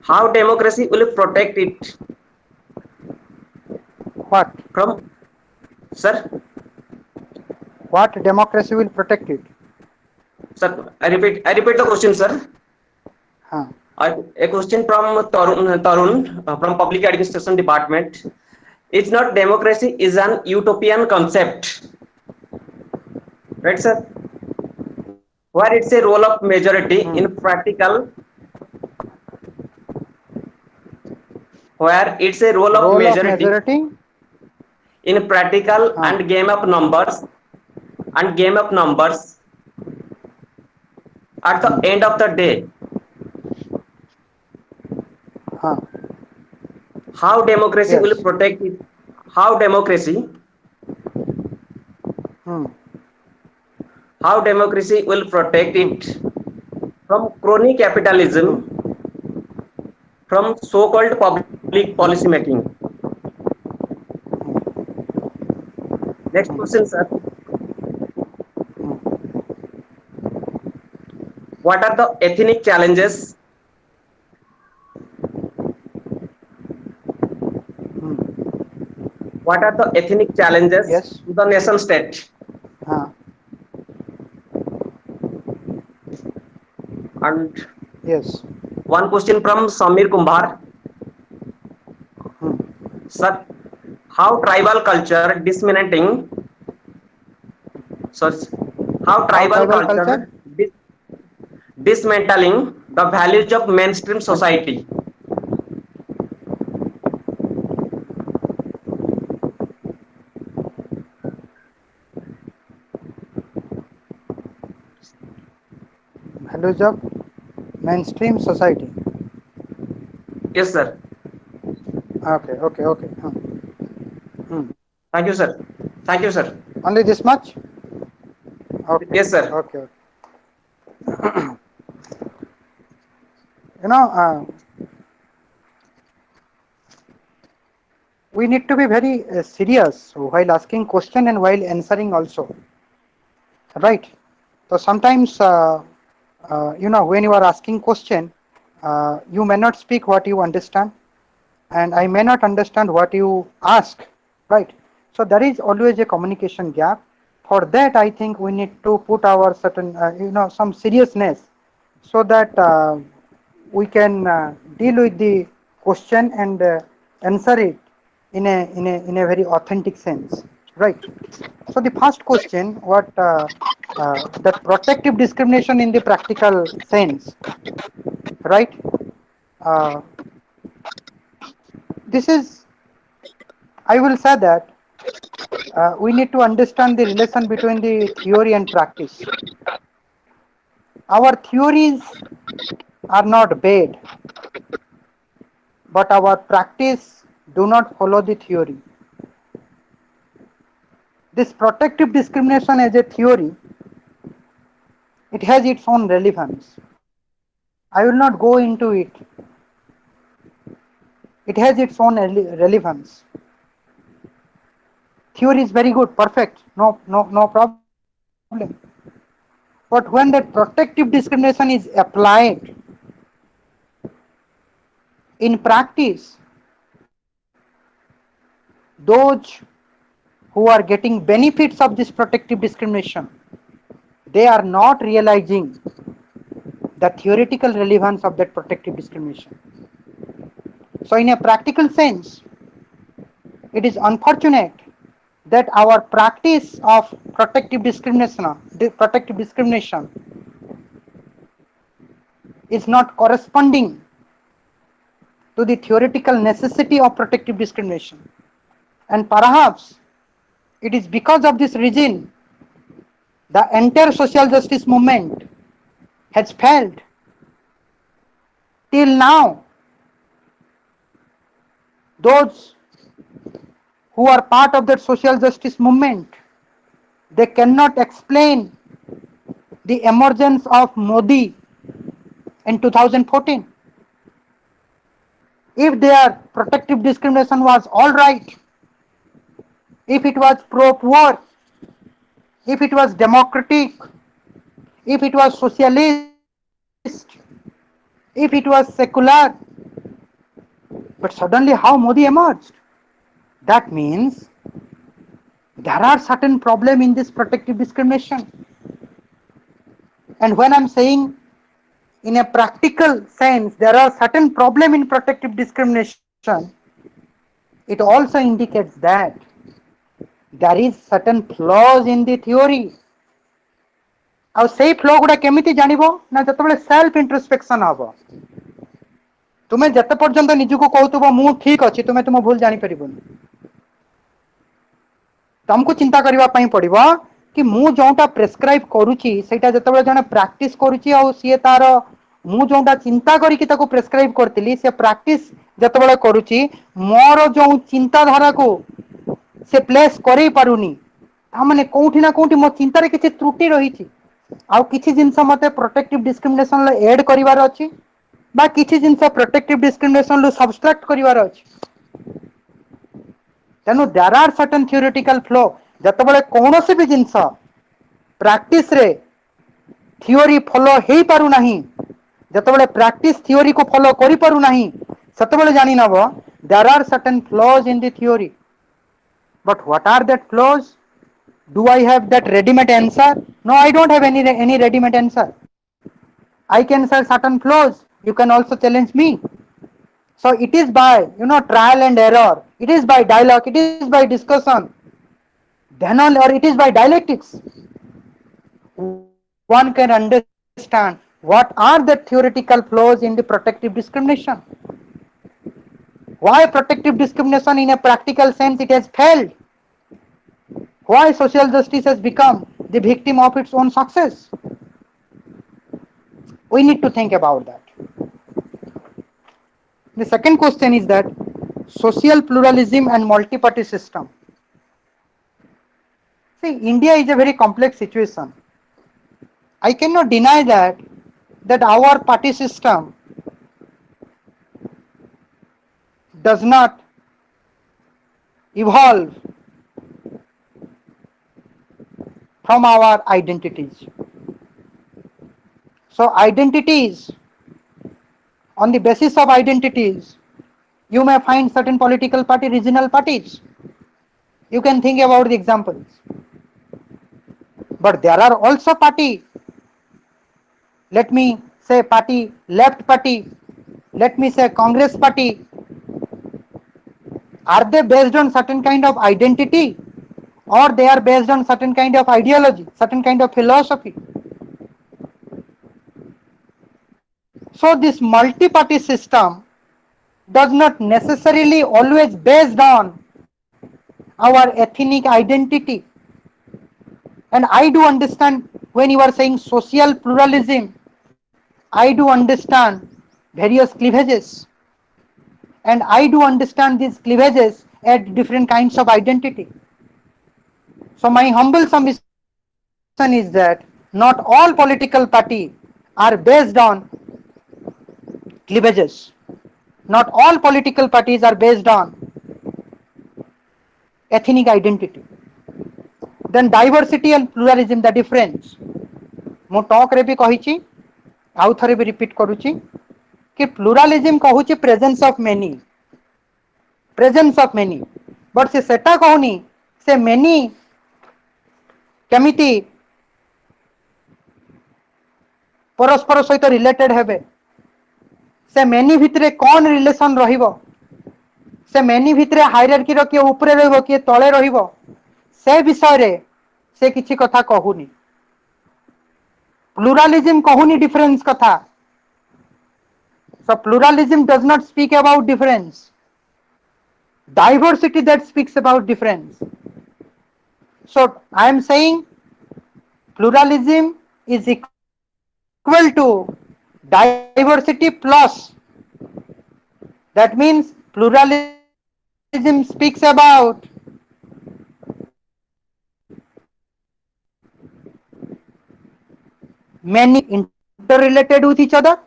How democracy will protect it What? from, sir? What democracy will protect it? Sir, I repeat the question, sir. Huh. A question from Tarun from Public Administration Department. It's not democracy is an utopian concept, right, sir? Where it's a role of majority in practical, where it's a role of Role of majority majority. in practical and game of numbers at the end of the day. Huh. How democracy will Yes. protect it? How democracy Hmm. how democracy will protect it from crony capitalism, from so-called public policy making? Next question, sir. What are the ethnic challenges? What are the ethnic challenges Yes. to the nation state? Huh. And Yes. one question from Samir Kumbhar. Sir, how tribal culture dismantling, so how tribal tribal culture culture? dismantling the values of mainstream society? Values of mainstream society. Yes, sir. Okay. Thank you, sir. Thank you, sir. Only this much? Okay. Yes, sir. Okay. You know, we need to be very serious while asking question and while answering also, right? So sometimes, when you are asking question, you may not speak what you understand, and I may not understand what you ask, right? So there is always a communication gap. For that, I think we need to put our certain, some seriousness, so that we can deal with the question and answer it in a very authentic sense, right? So the first question, what that protective discrimination in the practical sense, right? Uh, this is, I will say that we need to understand the relation between the theory and practice. Our theories are not bad, but our practice do not follow the theory. This protective discrimination as a theory, it has its own relevance. I will not go into it. It has its own relevance. Theory is very good, perfect, no problem. But when that protective discrimination is applied in practice, those who are getting benefits of this protective discrimination, they are not realizing the theoretical relevance of that protective discrimination. So in a practical sense, it is unfortunate that our practice of protective discrimination is not corresponding to the theoretical necessity of protective discrimination. And perhaps It is because of this reason the entire social justice movement has failed. Till now, those who are part of that social justice movement, they cannot explain the emergence of Modi in 2014. If their protective discrimination was all right, if it was pro-poor, if it was democratic, if it was socialist, if it was secular, but suddenly how Modi emerged? That means there are certain problems in this protective discrimination. And when I'm saying in a practical sense, there are certain problems in protective discrimination, it also indicates that there is certain flaws in the theory. ଆଉ ସେଇ flow ଗୁଡା କେମିତି ଜାଣିବ ନା ଯେତେବେଳେ self ଇଣ୍ଟ୍ରୋସ୍ପେକ୍ସନ ହବ ତୁମେ ଯେତେ ପର୍ଯ୍ୟନ୍ତ ନିଜକୁ କହୁଥିବ ମୁଁ ଠିକ ଅଛି ତୁମେ ତୁମ ଭୁଲ ଜାଣିପାରିବନି ତମକୁ ଚିନ୍ତା କରିବା ପାଇଁ ପଡିବ କି ମୁଁ ଯୋଉଟା ପ୍ରେସ୍କ୍ରାଇବ କରୁଛି ସେଇଟା ଯେତେବେଳେ ଜଣେ ପ୍ରାକ୍ଟିସ କରୁଛି ଆଉ ସିଏ ତାର ମୁଁ ଯୋଉଟା ଚିନ୍ତା କରିକି ତାକୁ ପ୍ରେସ୍କ୍ରାଇବ କରିଥିଲି ସେ ପ୍ରାକ୍ଟିସ ଯେତେବେଳେ କରୁଛି ମୋର ଯୋଉ ଚିନ୍ତାଧାରାକୁ ସେ ପ୍ଲେସ୍ କରେଇ ପାରୁନି ତାମାନେ କୋଉଠି ନା କୋଉଠି ମୋ ଚିନ୍ତାରେ କିଛି ତ୍ରୁଟି ରହିଛି ଆଉ କିଛି ଜିନିଷ ମତେ ପ୍ରୋଟେକ୍ଟିଭ ଡିସ୍କ୍ରିମିନେସନ ରେ ଏଡ୍ କରିବାର ଅଛି ବା କିଛି ଜିନିଷ ପ୍ରୋଟେକ୍ଟିଭ ଡିସ୍କ୍ରିମିନେସନ ରୁ ସବଷ୍ଟ୍ରାକ୍ଟ କରିବାର ଅଛି ତେଣୁ there are certain theoretical flow ଯେତେବେଳେ କୌଣସି ବି ଜିନିଷ ପ୍ରାକ୍ଟିସ ରେ ଥିଓରି ଫଲୋ ହେଇ ପାରୁନାହିଁ ଯେତେବେଳେ ପ୍ରାକ୍ଟିସ ଥିଓରି କୁ ଫଲୋ କରି ପାରୁନାହିଁ ସେତେବେଳେ ଜାଣି ନବ there are certain flaws in the theory but what are that flaws do I have that ready-made answer no I don't have any ready-made answer I can say certain flaws you can also challenge me so it is by trial and error it is by dialogue it is by discussion then on or it is by dialectics one can understand what are the theoretical flaws in the protective discrimination why protective discrimination in a practical sense it has failed why social justice has become the victim of its own success we need to think about that the second question is that social pluralism and multi-party system see India is a very complex situation I cannot deny that our party system does not evolve from our identities so identities on the basis of identities you may find certain political party regional parties you can think about the examples but there are also party let me say party left party let me say Congress party are they based on certain kind of identity or they are based on certain kind of ideology certain kind of philosophy so this multi-party system does not necessarily always based on our ethnic identity and I do understand when you are saying social pluralism I do understand various cleavages and I do understand these cleavages at different kinds of identity so my humble submission is that not all political party are based on cleavages not all political parties are based on ethnic identity then diversity and pluralism the difference ମୁଁ talk रे भी कहिछि आउ थरे भी repeat करूछि कि प्लुरालिज्म कहूछि presence of many but से सेटा कहूनी से मेनी केमिति परस्पर सहित रिलेटेड हेबे से मेनी भितरे कौन रिलेशन रहिबो से मेनी भितरे हायरार्की रो किए ऊपरे रहइबो किए तळे रहिबो से विषय रे से किछि कथा कहूनी pluralism कहूनी डिफरेंस कथा so pluralism does not speak about difference diversity that speaks about difference So I am saying pluralism is equal to diversity plus. That means pluralism speaks about many interrelated with each other,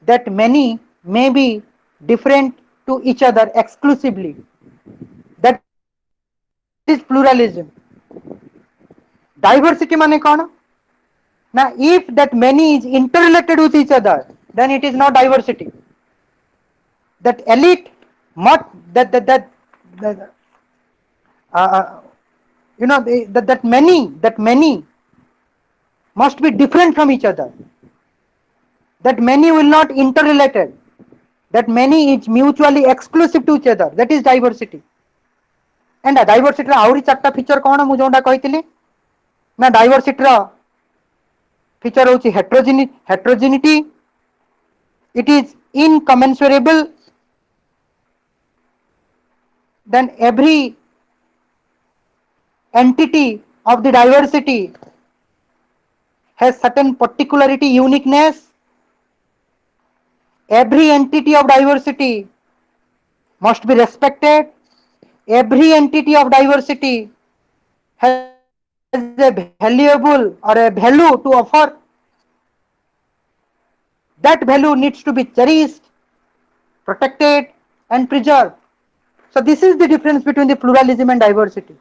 that many may be different to each other exclusively. That is pluralism. Diversity mane kona? Now if that many is interrelated with each other, then it is not diversity. That elite must that uh, that many must be different from each other. That many will not interrelated. That many is mutually exclusive to each other. That is diversity. And diversity आउरी चारटा feature कौन मु जोंडा कहितली ना diversity feature होची heterogeneity. It is incommensurable. Then every entity of the diversity has certain particularity, uniqueness. Every entity of diversity must be respected. Every entity of diversity has a valuable or a value to offer. That value needs to be cherished, protected and preserved. So this is the difference between the pluralism and diversity.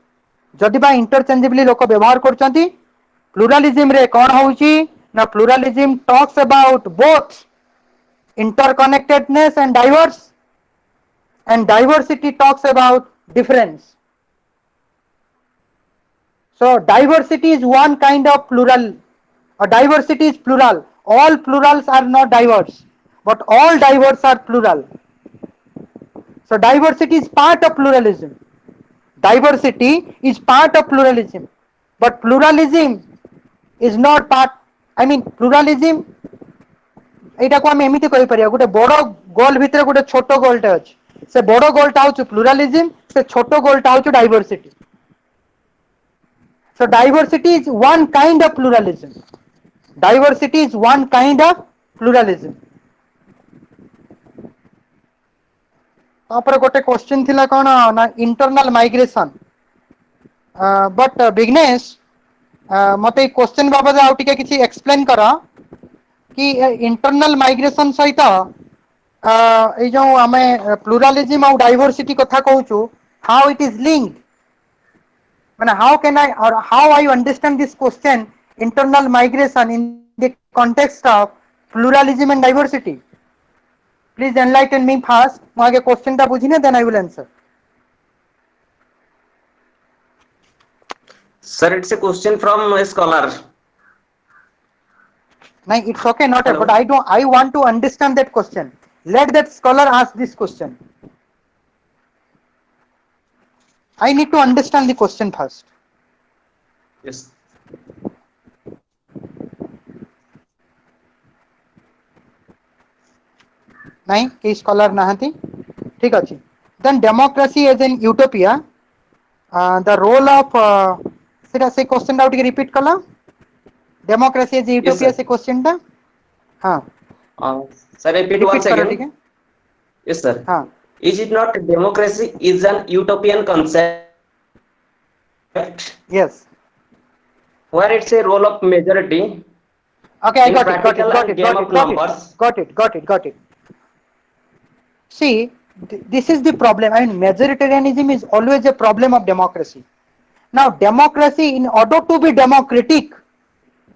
जदि बा interchangeably लोक व्यवहार करछंती, प्लुरालिज्म रे कोन होउची ना pluralism talks about both interconnectedness and diverse, and diversity talks about difference. So diversity is one kind of plural, or diversity is plural. All plurals are not diverse, but all diverse are plural. So diversity is part of pluralism. Diversity is part of pluralism, but pluralism is not part. I mean pluralism एटा को हम एमिति कहि परिया गोटे बड़ गोल भितर गोटे छोट गोलटे अछि. से बड़ गोलटा होछु प्लुरालिज्म, से छोट गोलटा होछु diversity. So diversity is one kind of pluralism. Diversity is one kind of pluralism. तापर गोटे क्वेश्चन थिला कोन ना इंटरनल माइग्रेशन. बट बिगनेस मते क्वेश्चन बाबत आउ टिके किछि एक्सप्लेन करा कि इंटरनल माइग्रेशन सहित ए जो आमे प्लुरालिज्म और डाइवर्सिटी कथा कहूछु, हाउ इट इज लिंक्ड, माने how can I or how I understand this question internal migration in the context of pluralism and diversity. Please enlighten me first. मु आगे क्वेश्चन ता बुझिने then I will answer. Sir, it's a question from a scholar. No, it's okay, not Hello. but I want to understand that question. Let that scholar ask this question. I need to understand the question first. Yes. नहीं कि scholar नाहंती. ठीक अछि. Then democracy as an utopia, the role of सेटा से question out के repeat कला. Democracy as utopia sir. से question टा. हां Sir, repeat once करो. again. ठीक है. Yes, sir. हां Is it not democracy is an utopian concept yes. where it's a role of majority Okay, I in got it. practical and game of numbers? Got it. See, this is the problem. I mean, majoritarianism is always a problem of democracy. Now, democracy, in order to be democratic,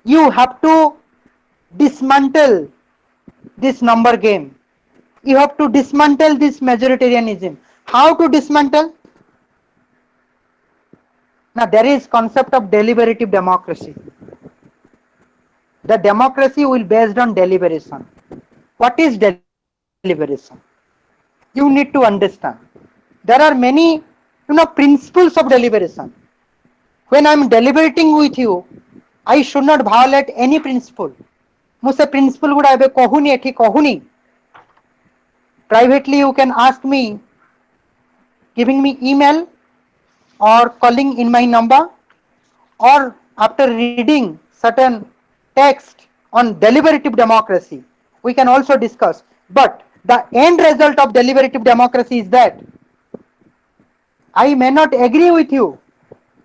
you have to dismantle this number game. You have to dismantle this majoritarianism. How to dismantle? Now, there is concept of deliberative democracy. The democracy will be based on deliberation. What is deliberation? You need to understand. There are many, principles of deliberation. When I am deliberating with you, I should not violate any principle. मु से principle गुड़ा एबे कहूनी एठी कहूनी. Privately you can ask me, giving me email, or calling in my number, or after reading certain text on deliberative democracy, we can also discuss. But the end result of deliberative democracy is that I may not agree with you,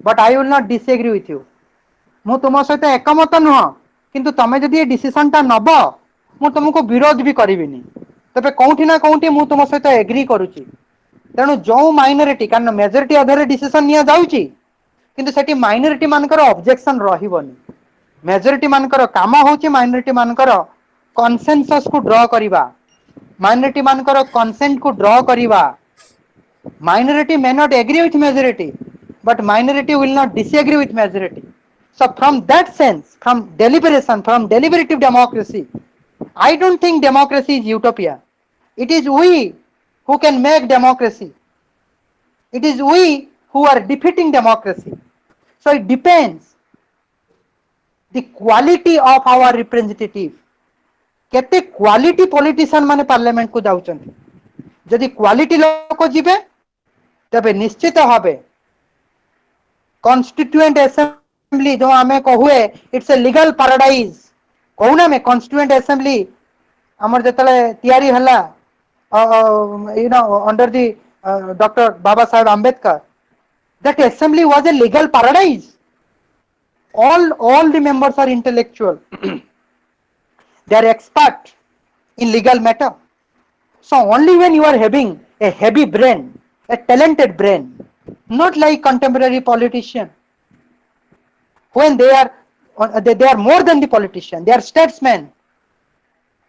but I will not disagree with you. ମୁଁ ତୁମ ସହିତ ଏକମତ ନୁହଁ, କିନ୍ତୁ ତମେ ଯଦି ଏ ଡିସିସନଟା ନବ ମୁଁ ତୁମକୁ ବିରୋଧ ବି କରିବିନି। ତେବେ କୋଉଠି ନା କୋଉଠି ମୁଁ ତୁମ ସହିତ ଏଗ୍ରି କରୁଛି। ତେଣୁ ଯୋଉ ମାଇନରିଟି, କାରଣ ମେଜରିଟି ଆଧାରରେ ଡିସିସନ ନିଆଯାଉଛି, କିନ୍ତୁ ସେଠି ମାଇନରିଟି ମାନଙ୍କର ଅବଜେକ୍ସନ ରହିବନି। ମେଜରିଟି ମାନଙ୍କର କାମ ହଉଛି ମାଇନରିଟି ମାନଙ୍କର କନସେନସସ୍ କୁ ଡ୍ର କରିବା, ମାଇନରିଟି ମାନଙ୍କର କନସେଣ୍ଟ କୁ ଡ୍ର କରିବା। Minority may not agree with majority, but minority will not disagree with majority. So from that sense, from deliberation, from deliberative democracy, I don't think democracy is utopia. It is we who can make democracy. It is we who are defeating democracy. So it depends the quality of our representative. केते quality politician माने parliament को जाउछन्ति। जदि quality लोक जिबे तबे निश्चित भावे constituent assembly जो आमे कहुए इट्स ए लीगल पैराडाइज कहूना में कॉन्स्टिट्यूएंट असेंबली हमर जतले तयारी हला you know under the doctor Baba Saheb Ambedkar, that assembly was a legal paradise. All the members are intellectual. They are expert in legal matter. So only when you are having a heavy brain, a talented brain, not like contemporary politician, when they are more than the politician, they are statesmen,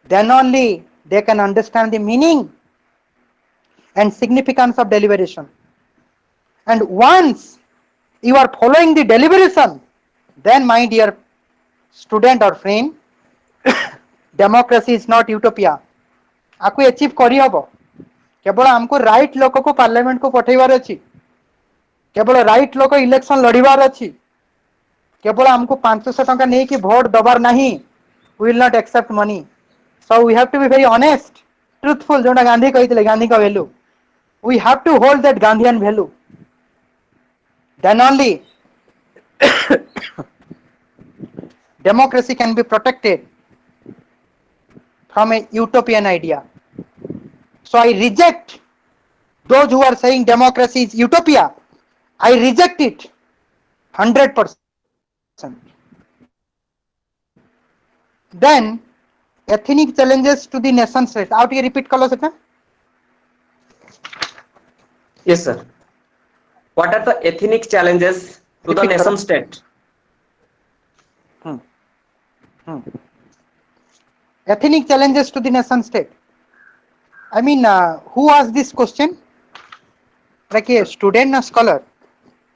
then only they can understand the meaning and significance of deliberation. And once you are following the deliberation, then my dear student or friend, democracy is not utopia. आपको achieve करी हबो, केवल हमको right लोक को parliament को पठेबार अछि, केवल राइट लोक इलेक्शन लड़ीबार अछि, केवल हमको 500 टंका नहीं कि वोट दबार नहीं. We will not accept money. So we have to be very honest, truthful. जोना गांधी कहितले, गांधी का value, we have to hold that Gandhian value. Then only democracy can be protected from a utopian idea. So I reject those who are saying democracy is utopia. I reject it 100%. Then ethnic challenges to the nation state. How do you repeat kalo sir? Yes sir. What are the ethnic challenges to the Repeat nation karo. state? Ethnic challenges to the nation state. I mean, who asked this question? Like a student or scholar?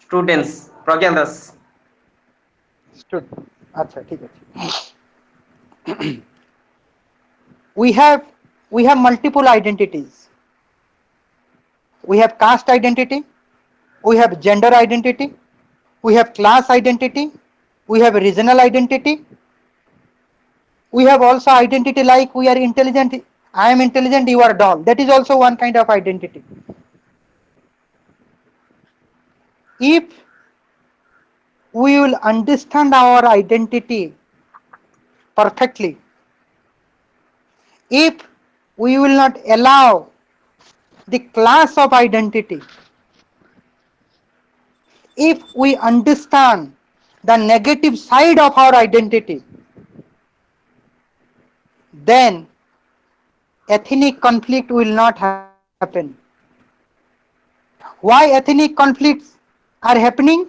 Students, Pragya Das. Student. Acha, ठीक है. We have multiple identities. We have caste identity, we have gender identity, we have class identity, we have regional identity, we have also identity like we are intelligent, I am intelligent, you are dull. That is also one kind of identity. If we will understand our identity perfectly, if we will not allow the class of identity, if we understand the negative side of our identity, then ethnic conflict will not happen. Why ethnic conflicts are happening?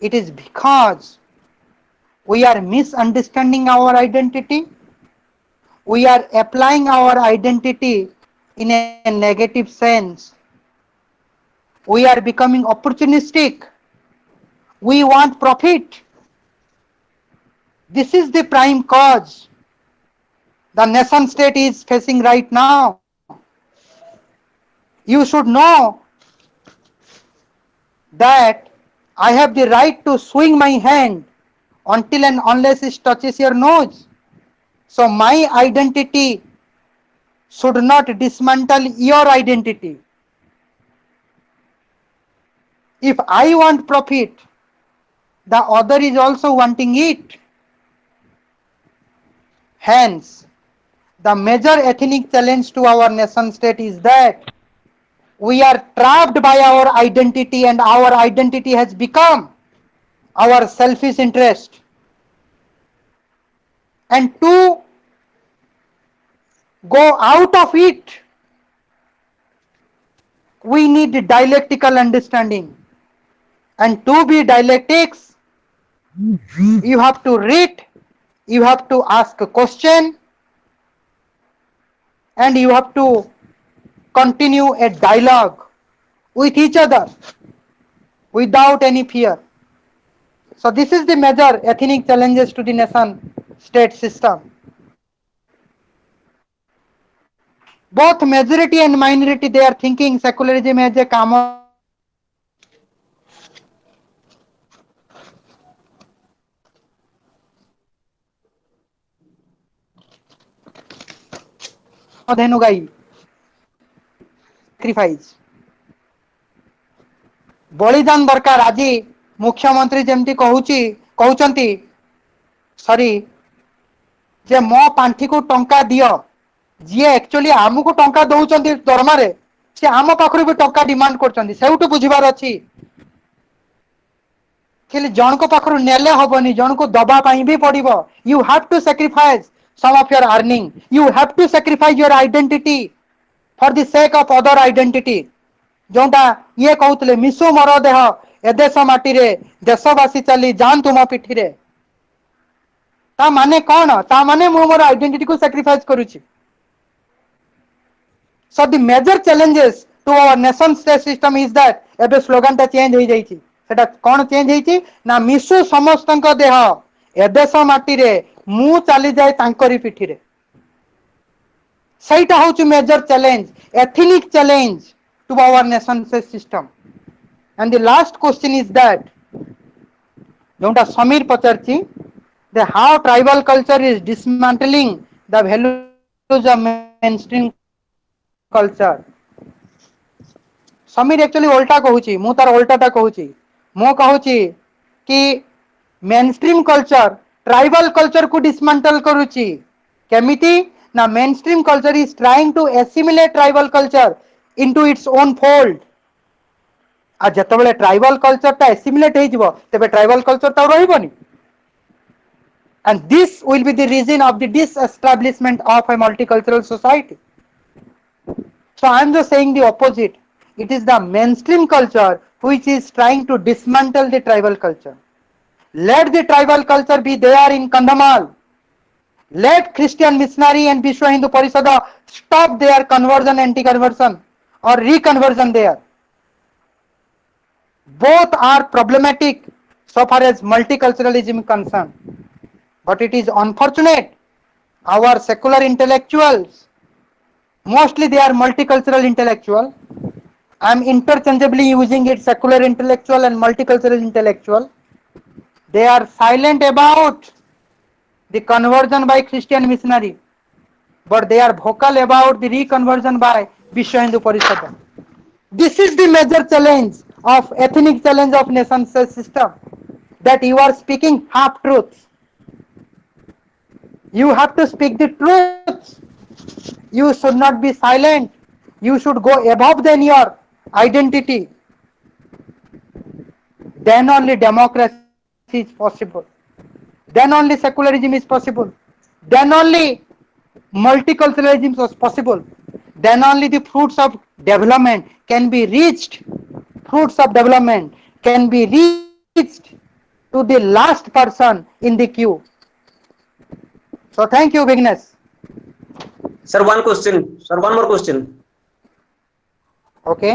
It is because we are misunderstanding our identity, we are applying our identity in a negative sense, we are becoming opportunistic, we want profit. This is the prime cause the nation state is facing right now. You should know that I have the right to swing my hand until and unless it touches your nose. So my identity should not dismantle your identity. If I want profit, the other is also wanting it. Hence, the major ethnic challenge to our nation state is that we are trapped by our identity, and our identity has become our selfish interest. And to go out of it, we need dialectical understanding. And to be dialectics, you have to read, you have to ask a question, and you have to continue a dialogue with each other without any fear. So this is the major ethnic challenges to the nation state system. Both majority and minority, they are thinking secularism as a common धेनुगाई sacrifice. बलिदान दरकार. आज मुख्यमंत्री जमती कहउचंती sorry जे मो पांठी को टंका दियो, जी actually आमको टंका दउचंती दरमा रे, से आम पाखरु भी टंका डिमांड करचंती. सेउटु बुझिबार अछि कि जन को पाखरु नेले हबनी, जन को दबा पाई भी पड़िबो. You have to sacrifice some of your earning. You have to sacrifice your identity for the sake of other identity. जोंटा ये कहउतले मिसु मर देह ए देश माटी रे देशवासी चली जान तुम पिठी रे. ता माने कोन? ता माने मु मोर आइडेंटिटी को सैक्रिफाइस करूची. So the major challenges to our nation state system is that एबे स्लोगन ता चेंज हो जाईची. सेटा कोन चेंज होईची ना मिसु समस्तन को देह ए देश माटी रे मु चली जाए तांकरी पिठी रे. सहीटा होची major challenge, ethnic challenge to our nation system. And the last question is that जोंटा समीर पचारची, the how tribal culture is dismantling the values of mainstream culture. Samir actually उल्टा कहूची, मु तार उल्टाटा कहूची. मु कहूची कि मेनस्ट्रीम कल्चर ट्राइबल कल्चर को डिसमेंटल करूची. केमिति ना mainstream culture is trying to assimilate tribal culture into its own fold. आ जतबेले ट्राइबल कल्चर ता एसिमिलेट हे जिवो तबे ट्राइबल कल्चर ता रहिबोनी. And this will be the reason of the disestablishment of a multicultural society. So I am just saying the opposite. It is the mainstream culture which is trying to dismantle the tribal culture. Let the tribal culture be there in Kandhamal. Let Christian missionary and Vishwa Hindu Parishad stop their conversion, anti-conversion or reconversion there. Both are problematic so far as multiculturalism is concerned. But it is unfortunate our secular intellectuals, mostly they are multicultural intellectual. I am interchangeably using it, secular intellectual and multicultural intellectual. They are silent about the conversion by Christian missionary, but they are vocal about the reconversion by Vishwa Hindu Parishad. This is the major challenge of ethnic challenge of nation system, that you are speaking half truths. You have to speak the truth. You should not be silent. You should go above than your identity. Then only democracy is possible. Then only secularism is possible. Then only multiculturalism is possible. Then only the fruits of development can be reached. Fruits of development can be reached to the last person in the queue. So thank you, Vignesh. Sir, one question. Sir, one more question. Okay.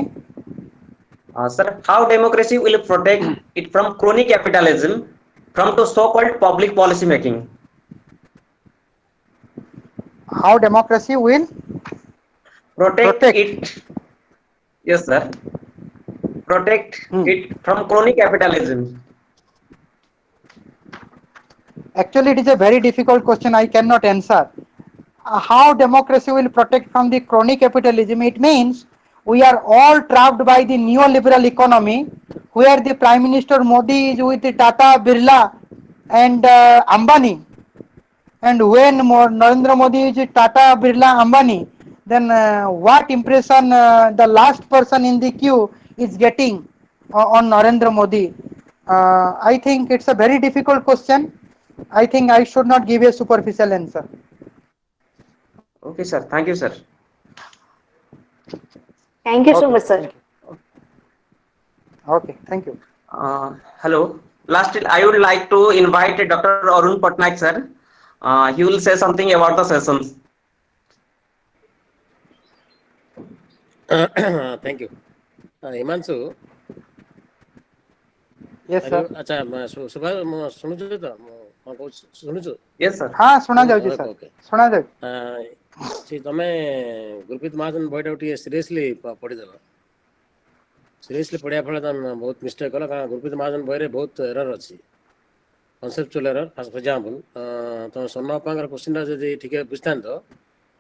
Sir, how democracy will protect it from crony capitalism, from the so-called public policy making? How democracy will protect it? Yes, sir. Protect it from crony capitalism. Actually, it is a very difficult question. I cannot answer. How democracy will protect from the crony capitalism? It means we are all trapped by the neoliberal economy, where the Prime Minister Modi is with Tata, Birla and Ambani, and when Narendra Modi is with Tata, Birla, Ambani, then what impression the last person in the queue is getting on Narendra Modi? I think it's a very difficult question. I think I should not give a superficial answer. Okay, sir. Thank you, sir. Thank you so Okay, much, sir. thank you. Okay, thank you. Hello. Lastly, I would like to invite Dr. Arun Patnaik, sir. He will say something about the sessions. Thank you. Himanshu, Yes, are sir. you, अच्छा सुबह सुनुଛୁ ତ ମୁଁ କହୁଛି ଶୁଣୁଛୁ? Yes, sir. हाँ ଶୁଣା ଯାଉଛି Okay, sir okay. ଶୁଣା ଯାଉଛି ସେ ତମେ ଗୁରୁପ୍ରୀତ ମହାଜନ ବହିଟାକୁ ଟିକେ ସିରିୟସଲି ପଢିଦେଲ। ସିରିୟସଲି ପଢିବା ଫଳରେ ତମେ ବହୁତ ମିଷ୍ଟେକ୍ କଲ, କାରଣ ଗୁରୁପ୍ରୀତ ମହାଜନ ବହିରେ ବହୁତ ଏରର ଅଛି, କନସେପ୍ଚୁଆଲ ଏରର। ଫର ଏକ୍ସାମ୍ପଲ୍, ତମେ ସ୍ୱର୍ଣ୍ଣ ଅପାଙ୍କର କ୍ୱେଶ୍ଚିନ୍ଟା ଯଦି ଟିକେ ବୁଝିଥାନ୍ତ,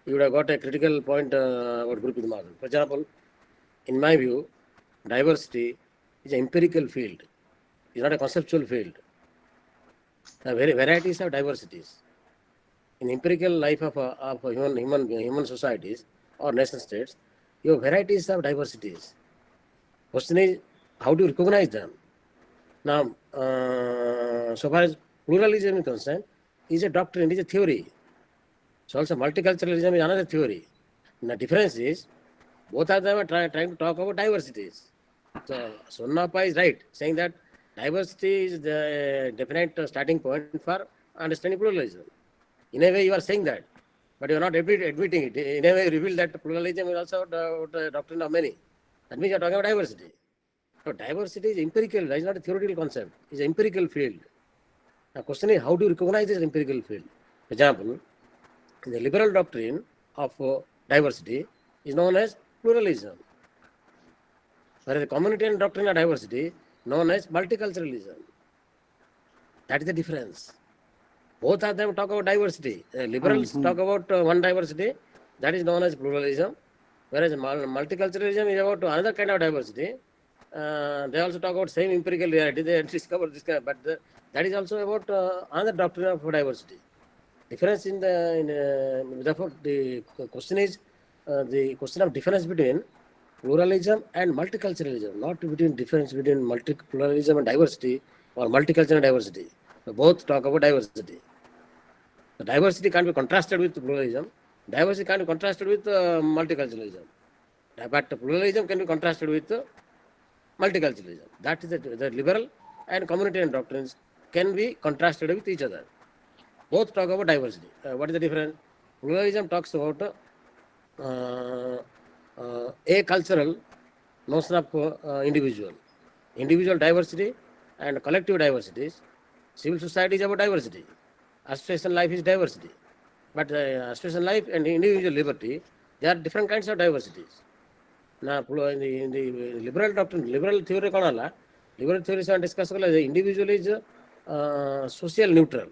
you would have got a critical point about Gurupreet Mahajan. For example, in my view, diversity is an empirical field. It's not a conceptual field. There are varieties of diversities. In empirical life of human societies or nation states, you have varieties of diversities. Question is, how do you recognize them? Now, so far as pluralism is concerned, is a doctrine, is a theory. So also multiculturalism is another theory. And the difference is, both of them are trying to talk about diversities. So Sonnappa is right, saying that diversity is the definite starting point for understanding pluralism. In a way, you are saying that, but you are not admitting it. In a way, you reveal that pluralism is also the doctrine of many. That means you are talking about diversity. So diversity is empirical, it's not a theoretical concept. It's an empirical field. The question is, how do you recognize this empirical field? For example, the liberal doctrine of diversity is known as pluralism, whereas the communitarian doctrine of diversity known as multiculturalism. That is the difference. Both of them talk about diversity. Liberals talk about one diversity, that is known as pluralism, whereas multiculturalism is about another kind of diversity. They also talk about same empirical reality. They discover this kind, but that is also about another doctrine of diversity. Difference in therefore the question is the question of difference between pluralism and multiculturalism, not between difference between pluralism and diversity or multicultural and diversity. So both talk about diversity. The diversity can't be contrasted with pluralism. Diversity can't be contrasted with multiculturalism. But pluralism can be contrasted with multiculturalism. That is the liberal and communitarian doctrines can be contrasted with each other. Both talk about diversity. What is the difference? Pluralism talks about a cultural notion of individual diversity and collective diversities. Civil society is about diversity. Association life is diversity. But association life and individual liberty, they are different kinds of diversities. Now, in the liberal doctrine, liberal theory, liberal theory is discussed. The individual is social neutral.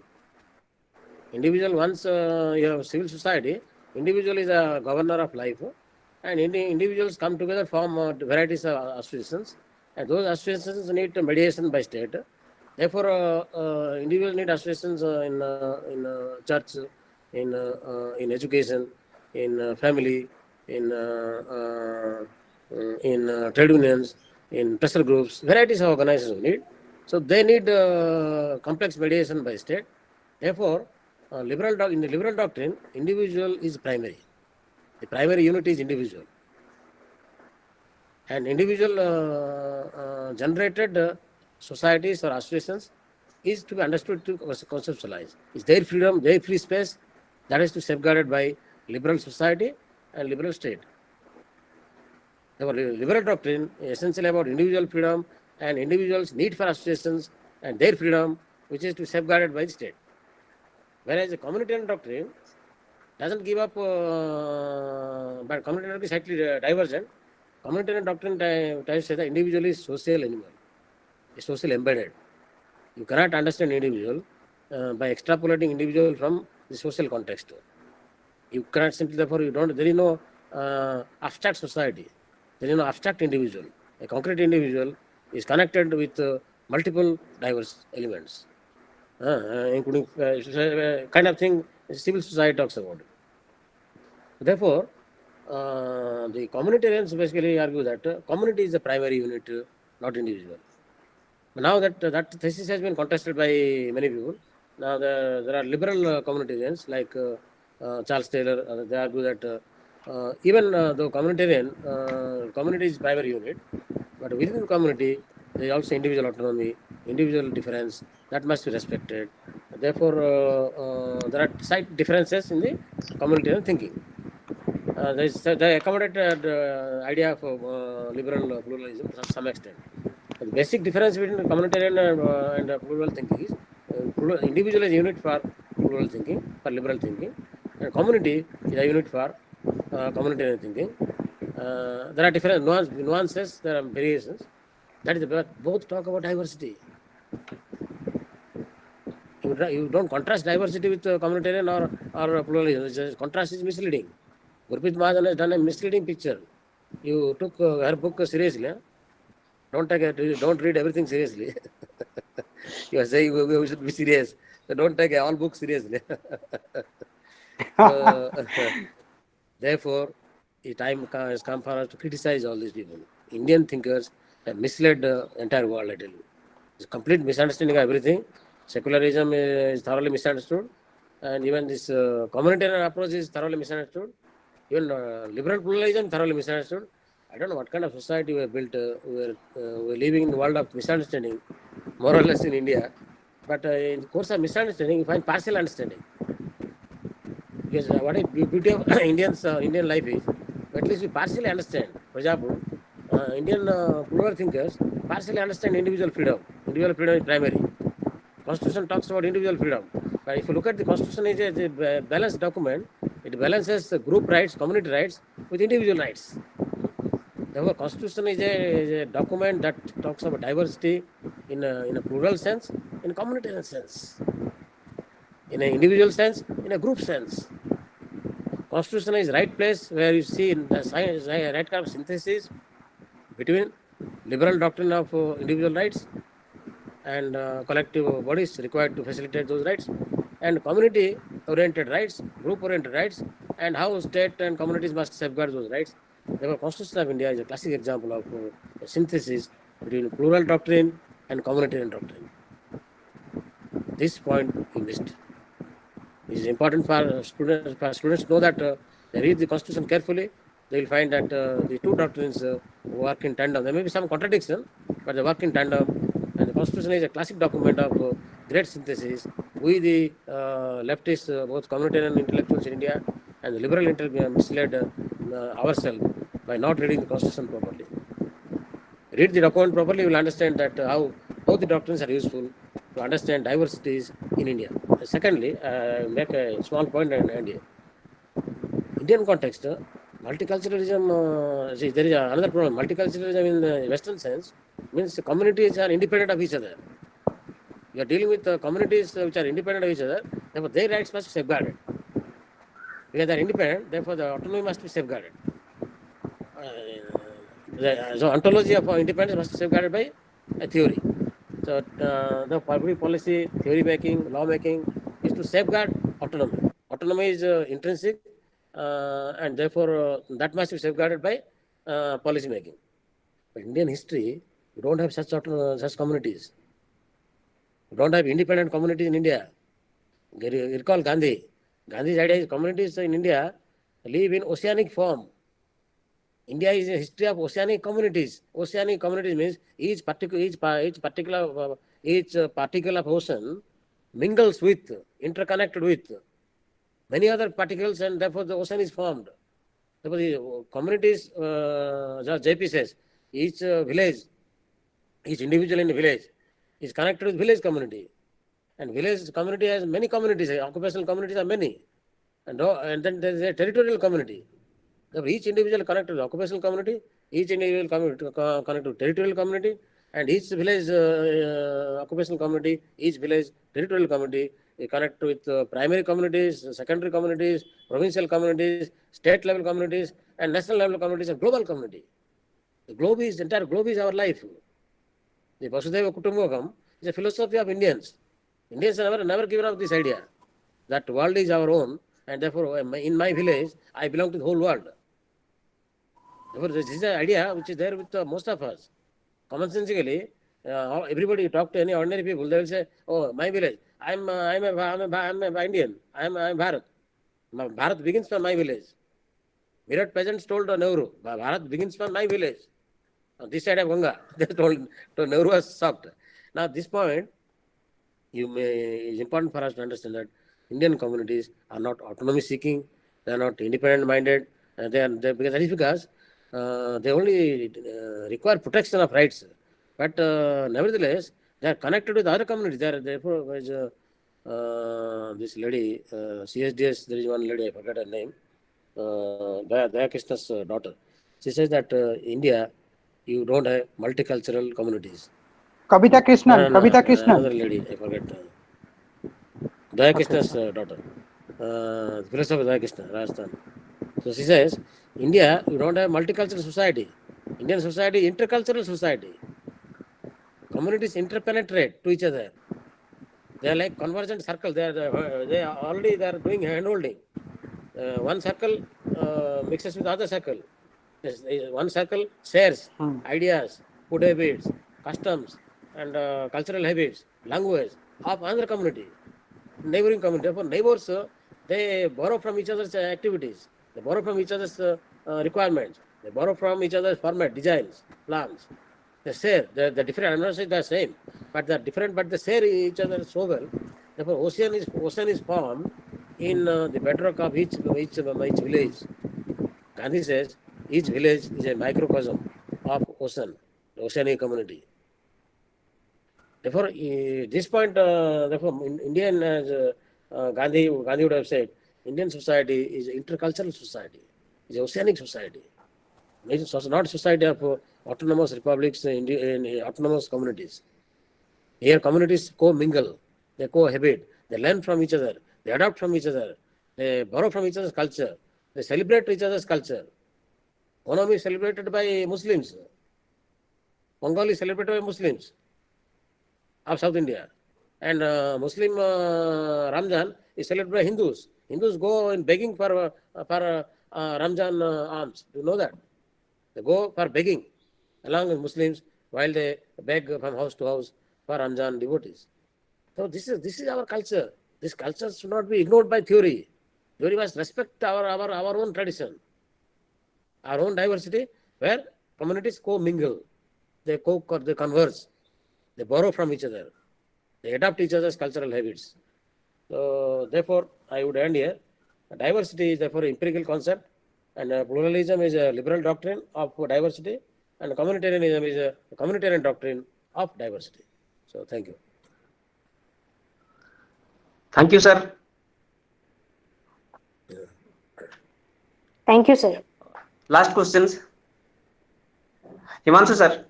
Individual, once you have civil society, individual is a governor of life, and individuals come together, form varieties of associations, and those associations need mediation by state. Therefore, individuals need associations in church, in education, in family, in trade unions, in pressure groups, varieties of organizations need. So they need complex mediation by state. Therefore, in the liberal doctrine, individual is primary. The primary unit is individual. And individual generated societies or associations is to be understood to conceptualize. It's their freedom, their free space that is to be safeguarded by liberal society and liberal state. The liberal doctrine is essentially about individual freedom and individuals' need for associations and their freedom, which is to be safeguarded by the state. Whereas the communitarian doctrine doesn't give up, but communitarian is slightly divergent. Communitarian doctrine tries to say the individual is social animal, is social embedded. You cannot understand individual by extrapolating individual from the social context. You cannot simply, therefore, there is no abstract society. There is no abstract individual. A concrete individual is connected with multiple diverse elements, including kind of thing civil society talks about. Therefore, the communitarians basically argue that community is the primary unit, not individual. Now that thesis has been contested by many people. Now there are liberal communitarians like Charles Taylor. They argue that even though community is primary unit, but within the community there is also individual autonomy, individual difference that must be respected. Therefore, there are slight differences in the communitarian thinking. They accommodate the idea of liberal pluralism to some extent. The basic difference between communitarian and plural thinking is individual is a unit for plural thinking, for liberal thinking, and community is a unit for communitarian thinking. There are different nuances, there are variations. That is both talk about diversity. You don't contrast diversity with communitarian or pluralism. Contrast is misleading. Gurpreet Mahajan has done a misleading picture. You took her book seriously. Huh? Don't read everything seriously. You are saying we should be serious. So don't take all books seriously. Therefore, the time has come for us to criticize all these people. Indian thinkers have misled the entire world, I tell you. It's a complete misunderstanding of everything. Secularism is thoroughly misunderstood. And even this communitarian approach is thoroughly misunderstood. Even liberal pluralism thoroughly misunderstood. I don't know what kind of society we have built. We're living in the world of misunderstanding, more or less in India. But in the course of misunderstanding, you find partial understanding. Because what is beauty of Indian life is, at least we partially understand. For example, Indian plural thinkers partially understand individual freedom. Individual freedom is primary. Constitution talks about individual freedom. But if you look at the Constitution, it's a balanced document. It balances group rights, community rights with individual rights. Therefore, Constitution is a document that talks about diversity in a plural sense, in a communitarian sense, in an individual sense, in a group sense. Constitution is right place where you see in the science, right kind of synthesis between liberal doctrine of individual rights and collective bodies required to facilitate those rights, and community-oriented rights, group-oriented rights, and how state and communities must safeguard those rights. Therefore, Constitution of India is a classic example of a synthesis between plural doctrine and communitarian doctrine. This point we missed. It is important for students to know that they read the Constitution carefully. They will find that the two doctrines work in tandem. There may be some contradiction, but they work in tandem. And the Constitution is a classic document of great synthesis. We, the leftists, both communitarian intellectuals in India and the liberal misled ourselves by not reading the Constitution properly. Read the document properly, you will understand that how both the doctrines are useful to understand diversities in India. Secondly, make a small point in India. Indian context, multiculturalism, see, there is another problem. Multiculturalism in the Western sense means communities are independent of each other. You are dealing with communities which are independent of each other, therefore their rights must be safeguarded. Because they are independent, therefore the autonomy must be safeguarded. So ontology of independence must be safeguarded by a theory. So the public policy, theory making, law making is to safeguard autonomy. Autonomy is intrinsic, and therefore that must be safeguarded by policy making. But Indian history, you don't have such communities. You don't have independent communities in India. Recall Gandhi. Gandhi's idea is communities in India live in oceanic form. India is a history of oceanic communities. Oceanic communities means each particular ocean mingles with, interconnected with many other particles, and therefore the ocean is formed. Therefore the communities, as JP says, each village, each individual in the village is connected with village community. And village community has many communities, occupational communities are many. And then there is a territorial community. Therefore, each individual connected to the occupational community, each individual connected to territorial community, and each village occupational community, each village territorial community is connected with primary communities, secondary communities, provincial communities, state level communities, and national level communities, and global community. The entire globe is our life. The Vasudhaiva Kutumbakam is a philosophy of Indians. Indians have never given up this idea that world is our own, and therefore in my village I belong to the whole world. Therefore, this is the idea which is there with most of us. Commonsensically, everybody talk to any ordinary people, they will say, "Oh, my village. I'm a Indian. I'm Bharat. Bharat begins from my village." Virat peasants told Nehru, "Bharat begins from my village." On this side of Ganga, they told Nehru was shocked. Now, at this point, it's important for us to understand that Indian communities are not autonomy seeking, they are not independent minded, because that is because they only require protection of rights. But nevertheless, they are connected with other communities. Therefore, this lady, CSDS, there is one lady, I forgot her name, Daya Krishna's daughter. She says that India, you don't have multicultural communities. Kavita Krishnan, Kavita Another Krishnan. lady, I forget. Daya Krishna's daughter, philosopher Daya Krishna, Rajasthan. So she says, India, you don't have multicultural society. Indian society, intercultural society. Communities interpenetrate to each other. They are like convergent circle. They are already doing handholding. One circle mixes with other circle. One circle shares ideas, food habits, customs, and cultural habits, language of another community, neighboring community. Therefore, neighbors, they borrow from each other's activities. They borrow from each other's requirements. They borrow from each other's format, designs, plans. They share. They're different. I'm not saying they're same, but they're different. But they share each other so well. Therefore, ocean is formed in the bedrock of each village. Gandhi says each village is a microcosm of ocean, the oceanic community. Therefore, this point, therefore, in Indian, as Gandhi would have said, Indian society is an intercultural society, is an oceanic society. It's not a society of autonomous republics in autonomous communities. Here, communities co-mingle, they cohabit, they learn from each other, they adopt from each other, they borrow from each other's culture, they celebrate each other's culture. Onam is celebrated by Muslims. Pongal is celebrated by Muslims of South India. And Muslim Ramzan is celebrated by Hindus. Hindus go in begging for Ramzan alms. Do you know that? They go for begging along with Muslims while they beg from house to house for Ramzan devotees. So this is our culture. This culture should not be ignored by theory. Theory must respect our own tradition, our own diversity, where communities co-mingle, they converge, they borrow from each other, they adopt each other's cultural habits. So therefore, I would end here. Diversity is therefore an empirical concept, and pluralism is a liberal doctrine of diversity, and communitarianism is a communitarian doctrine of diversity. So thank you. Thank you, sir. Thank you, sir. Last questions. Himanshu, sir.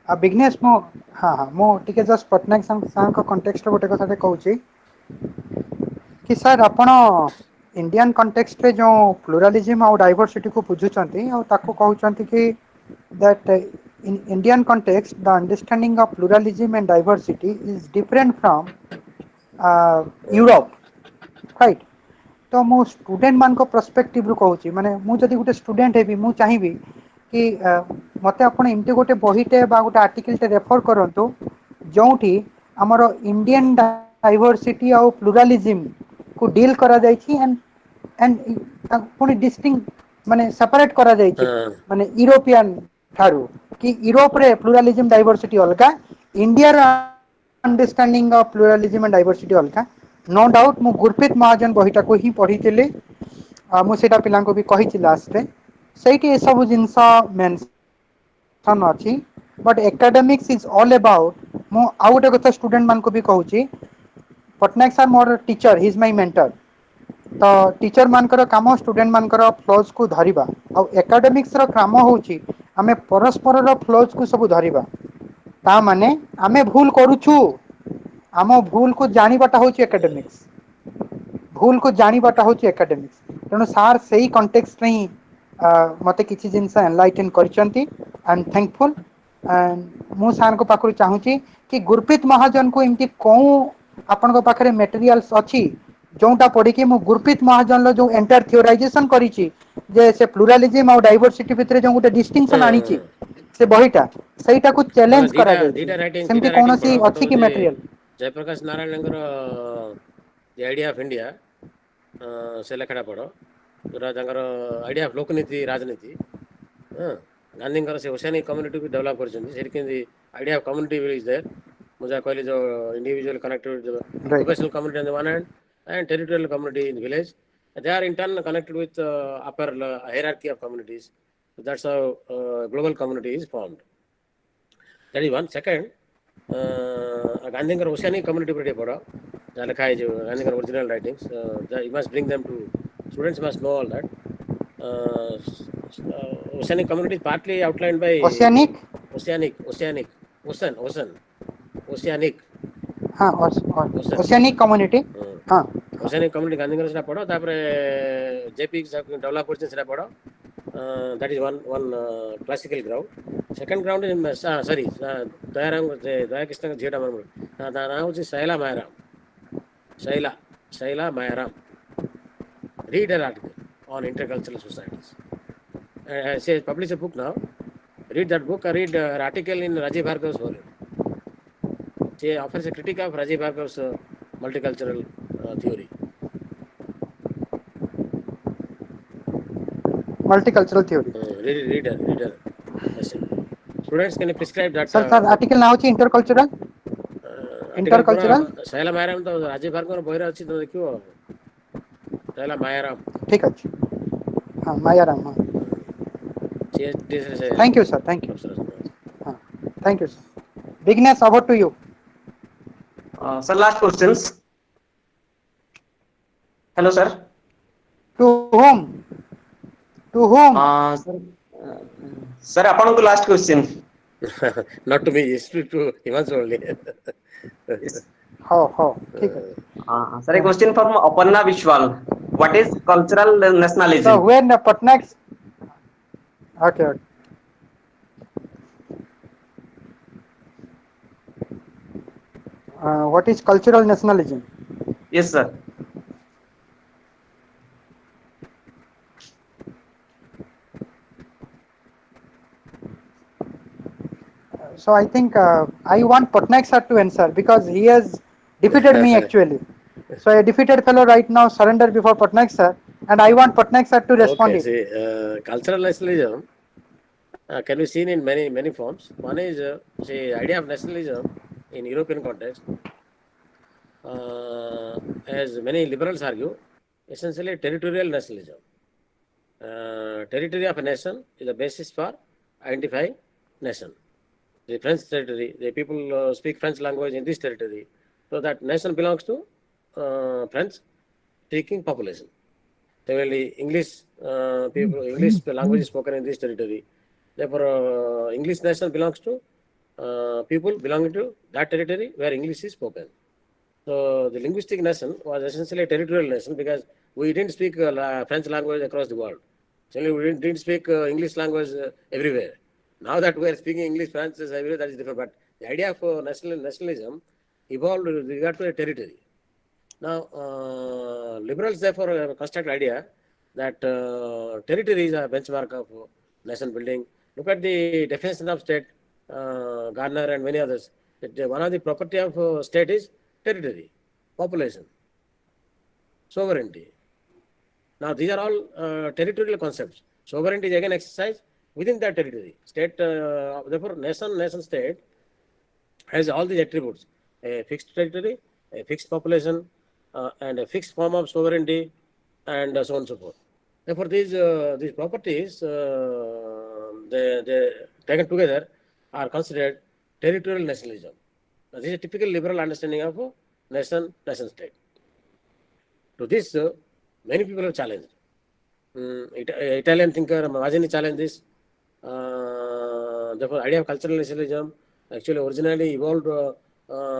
Vignesh ମୁଁ ଟିକେ just Patnaik ସାର୍ଙ୍କ କଣ୍ଟେକ୍ସରେ ଗୋଟେ କଥାଟେ କହୁଛି କି sir ଆପଣ Indian କଣ୍ଟେକ୍ସରେ ଯେଉଁ ପ୍ଲୁରାଲିଜିମ୍ ଆଉ ଡାଇଭର୍ସିଟିକୁ ବୁଝୁଛନ୍ତି ଆଉ ତାକୁ କହୁଛନ୍ତି କି that in Indian context the understanding of pluralism and diversity is different from Europe, right? तो मु स्टूडेंट मान को पर्सपेक्टिव रु कहूची माने मु जदी गोटे स्टूडेंट हेबी मु चाहिबी कि मते आपण इमते गोटे बहिटे बा गोटे आर्टिकल टे रेफर करंतु जोंठी हमर इंडियन डाइवर्सिटी और प्लुरालिज्म को डील करा जायछि एंड पुनी डिस्टिंक्ट माने सेपरेट करा जायछि माने यूरोपियन थारु कि यूरोप रे प्लुरालिज्म डाइवर्सिटी अलगा इंडिया रा understanding of pluralism and diversity अलगा नो डाउट मु गुरप्रीत महाजन बहिटा को ही पढ़ी मु सेटा पिला को भी कही लास्ट रे सेठी ए सब जिंस मेंशन अछि but academics is all about मु आउ गोटे कथा स्टूडेंट मान को भी कहूची पटनायक सर मोर teacher he is my mentor तो टीचर मानकर काम स्टूडेंट मानकर फ्लॉज को धरिबा आ एकेडमिक्स रो काम होची हमें परस्पर रो फ्लॉज को सब धरिबा ता माने हमें भूल करूछु आम भूल को जानिबाटा होची एकेडमिक्स भूल को जानिबाटा होची एकेडमिक्स तेणु सार सही कॉन्टेक्स्ट नहीं मते किछि जिंस एनलाइटन करचंती आई एम थैंकफुल ମୁଁ ସାର୍ଙ୍କ ପାଖରୁ ଚାହୁଁଛି କି ଗୁରୁପ୍ରୀତ ମହାଜନକୁ ଏମିତି କୋଉ ଆପଣଙ୍କ ପାଖରେ ମେଟେରିଆଲ୍ସ ଅଛି ଯୋଉଟା ପଢିକି ମୁଁ ଗୁରୁପ୍ରୀତ ମହାଜନର ଯୋଉ ଏଣ୍ଟାୟାର ଥିଓରାଇଜେସନ କରିଛି ଯେ ସେ ପ୍ଲୁରାଲିଜିମ୍ ଆଉ ଡାଇଭରସିଟି ଭିତରେ ଯୋଉ ଗୋଟେ ଡିଷ୍ଟିଂସନ ଆଣିଛି ସେ ବହିଟା ସେଇଟାକୁ ଚ୍ୟାଲେଞ୍ଜ କରାଯାଇଛି ସେମିତି ଦିଟା ରାଇଟିଂ କୌଣସି ପଢ। ଗୋଟେ ଅଛି କି ହଉଛି ମେଟେରିଆଲ? ଜୟପ୍ରକାଶ ନାରାୟଣଙ୍କର ଦି ଆଇଡିଆ ଅଫ ଇଣ୍ଡିଆ, ସେ ଲେଖାଟା ପଢ, ଯୋଉଟା ତାଙ୍କର ଆଇଡିଆ ଅଫ ଲୋକନୀତି ରାଜନୀତି। ହଁ, ଗାନ୍ଧୀଙ୍କର ସେ ଓସିଆନିକ କମ୍ୟୁନିଟିକୁ ଡେଭଲପ କରିଛନ୍ତି, ସେଠି କେମିତି idea of community is there. ମୁଁ ଯାହା କହିଲି ଯୋଉ individual connected right occupational community on the one hand and territorial community in village. They are in turn connected with upper hierarchy of communities. So that's how global community is formed. That is one. Second, Gandhiଙ୍କର oceanic community ଉପରେ ଟିକେ ପଢ, ଯାହା ଲେଖା ହେଇଛି ଗାନ୍ଧୀଙ୍କର original writings. You must bring them to students must know all that. Oceanic community is partly outlined by ଓସିଆନିକ oceanic, oceanic. ହଁ Ocean, ଓସିଆନିକ ocean. Community ହଁ ଓସିଆନିକ community ଗାନ୍ଧୀଙ୍କର ସେଟା ପଢ, ତାପରେ ଜେପି ଡେଭଲପ କରିଛନ୍ତି ସେଟା ପଢ। That is one classical ground. Second ground is sorry ଦୟାକୃଷ୍ଣଙ୍କ ଝିଅଟା ମନେ ପଡୁନି, ତା ନାଁ ହଉଛି ଶୈଲା Mayaram. Read her article on intercultural societies. She has published a book now. Read that book. Read her article in Rajiv Bhargav's volume. She offers a critique of Rajiv Bhargav's multicultural theory. Multicultural theory. Read her essay. Students can prescribe that sir ତାର article ନାଁ ହଉଛି ଇଣ୍ଟରକଲଚରାଲ article ପୁରା ଇଣ୍ଟରକଲଚରାଲ ଶୈଲା ମାୟାରାମ ତ ରାଜୀବ ଭାର୍ଗବର ବହିରେ ଅଛି, ତ ଦେଖିବ ଶୈଲା ମାୟାରାମ। ଠିକ ଅଛି ହଁ ମାୟାରାମ ହଁ thank you sir thank you ହଁ ଥ୍ୟାଙ୍କ ୟୁ ସାର୍ ବିଗନେସ୍ over to you. Sir, last questions. Hello, sir. To home Sir, sir, ଆପଣଙ୍କୁ last question. Not to me, it's to Himanshu only. Yes. ହଉ ହଉ ଠିକ ଅଛି। Sir, a question from Aparna Vishwal. What is cultural So nationalism? when Patnaik's okay. What is cultural nationalism? Yes, sir. So I think I want Patnaik sir to answer because he has defeated me actually. So a defeated fellow right now surrender before Patnaik sir, and I want Patnaik sir to respond Okay, it. see, cultural nationalism can be seen in many forms. One is say idea of nationalism in European context, as many liberals argue, essentially territorial nationalism. Territory of a nation is the basis for identifying nation. The French territory, the people speak French language in this territory, so that nation belongs to French-speaking population. Similarly, English English language is spoken in this territory. Therefore, English nation belongs to people belonging to that territory where English is spoken. So the linguistic nation was essentially a territorial nation because we didn't speak French language across the world. Certainly, we didn't speak English language everywhere. Now that we are speaking English, French is everywhere, that is different. But the idea of nationalism evolved with regard to a territory. Now, liberals therefore construct idea that territory is a benchmark of nation building. Look at the definition of state, Gardner and many others. That one of the property of state is territory, population, sovereignty. Now, these are all territorial concepts. Sovereignty is again exercised within that territory. State, therefore, nation state has all these attributes: a fixed territory, a fixed population, and a fixed form of sovereignty, and so on and so forth. Therefore, these properties, they taken together, are considered territorial nationalism. Now, this is a typical liberal understanding of nation state. To this, many people have challenged. Italian thinker Mazzini challenged this. Therefore, idea of cultural nationalism actually originally evolved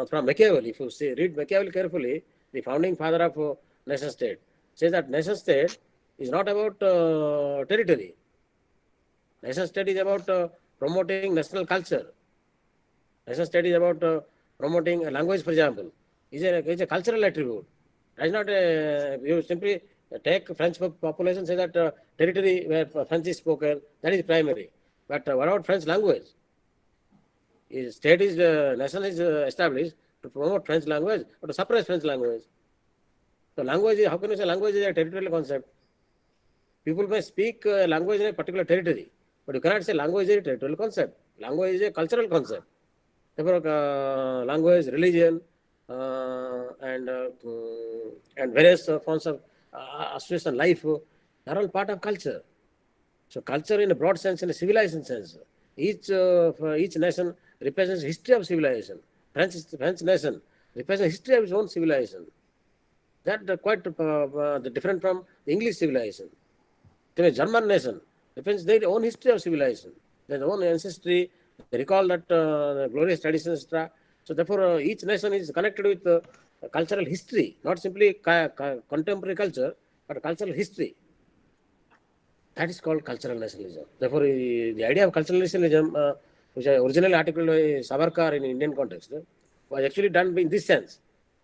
from Machiavelli. If you read Machiavelli carefully, the founding father of nation state says that nation state is not about territory. Nation state is about promoting national culture. National state is about promoting a language, for example, is a cultural attribute. It's not you simply take French population, say that territory where French is spoken, that is primary. But what about French language? State is nation is established to promote French language or to suppress French language. So language, how can you say language is a territorial concept? People may speak language in a particular territory, but you cannot say language is a territorial concept. Language is a cultural concept. Therefore, language, religion, and various forms of association life are all part of culture. So culture in a broad sense, in a civilization sense, each nation represents history of civilization. French nation represents history of its own civilization. That quite different from the English civilization. The German nation represents their own history of civilization, their own ancestry. They recall that glorious traditions, etc. So therefore, each nation is connected with cultural history, not simply contemporary culture, but cultural history. That is called cultural nationalism. Therefore, the idea of cultural nationalism, which I originally articled by Savarkar in Indian context, was actually done in this sense.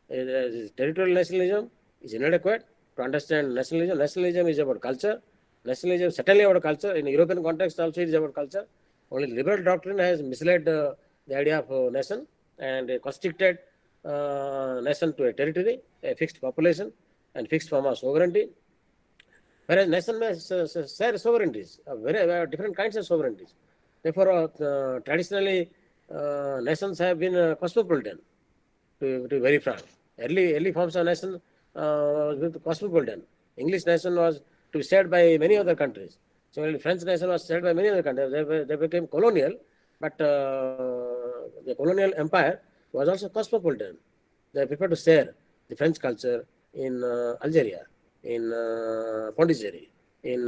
Territorial nationalism is inadequate to understand nationalism. Nationalism is about culture. Nationalism is certainly about culture. In European context also it is about culture. Only liberal doctrine has misled the idea of nation and constricted nation to a territory, a fixed population and fixed form of sovereignty. Whereas nation may share sovereignties, very different kinds of sovereignties. Therefore, traditionally, nations have been cosmopolitan, to be very frank. Early forms of nation was cosmopolitan. English nation was to be shared by many other countries. Similarly, French nation was shared by many other countries. They became colonial, but the colonial empire was also cosmopolitan. They preferred to share the French culture in Algeria, in Pondicherry, in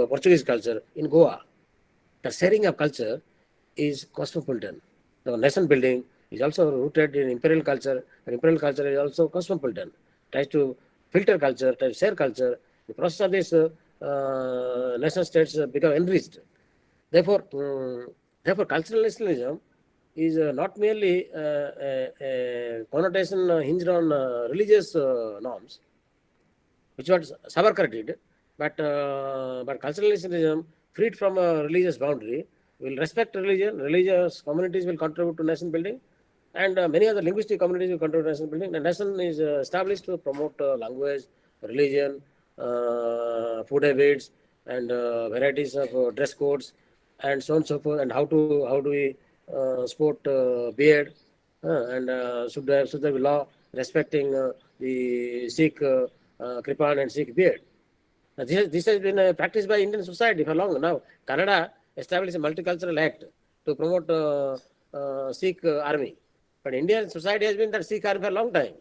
Portuguese culture in Goa. The sharing of culture is cosmopolitan. The nation building is also rooted in imperial culture, and imperial culture is also cosmopolitan. Tries to filter culture, tries to share culture. The process of this nation states become enriched. Therefore, cultural nationalism is not merely a connotation hinged on religious norms, which what Savarkar did, but cultural nationalism freed from a religious boundary will respect religion. Religious communities will contribute to nation building, and many other linguistic communities will contribute to nation building. The nation is established to promote language, religion, food habits, and varieties of dress codes, and so on and so forth. And how do we sport beard, and should there be law respecting the Sikh Kripan and Sikh beard. This has been practiced by Indian society for long. Now, Canada established a multicultural act to promote Sikh army. But Indian society has been that Sikh army for a long time.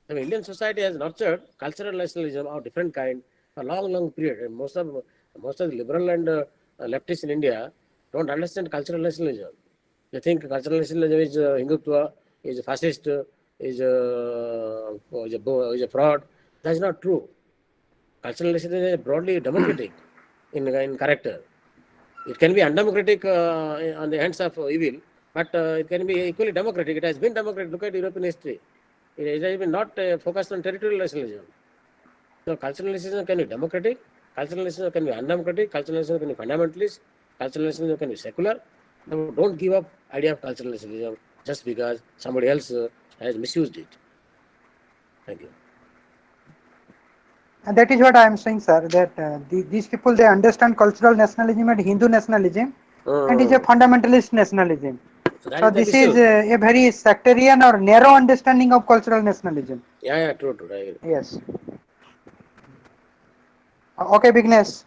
I mean, Indian society has nurtured cultural nationalism of different kind for a long period. And most of the liberal and leftists in India don't understand cultural nationalism. They think cultural nationalism is Hindutva, is fascist, is a fraud. That's not true. Cultural nationalism is broadly democratic in character. It can be undemocratic on the hands of evil, but it can be equally democratic. It has been democratic. Look at European history. It has been not focused on territorial nationalism. So cultural nationalism can be democratic, cultural nationalism can be undemocratic, cultural nationalism can be fundamentalist, cultural nationalism can be secular. So don't give up idea of cultural nationalism just because somebody else has misused it. Thank you. And that is what I am saying, sir, that these people, they understand cultural nationalism and Hindu nationalism, and is a fundamentalist nationalism. So this is a very sectarian or narrow understanding of cultural nationalism. Yeah, true. I agree. Yes. Okay, Vignesh.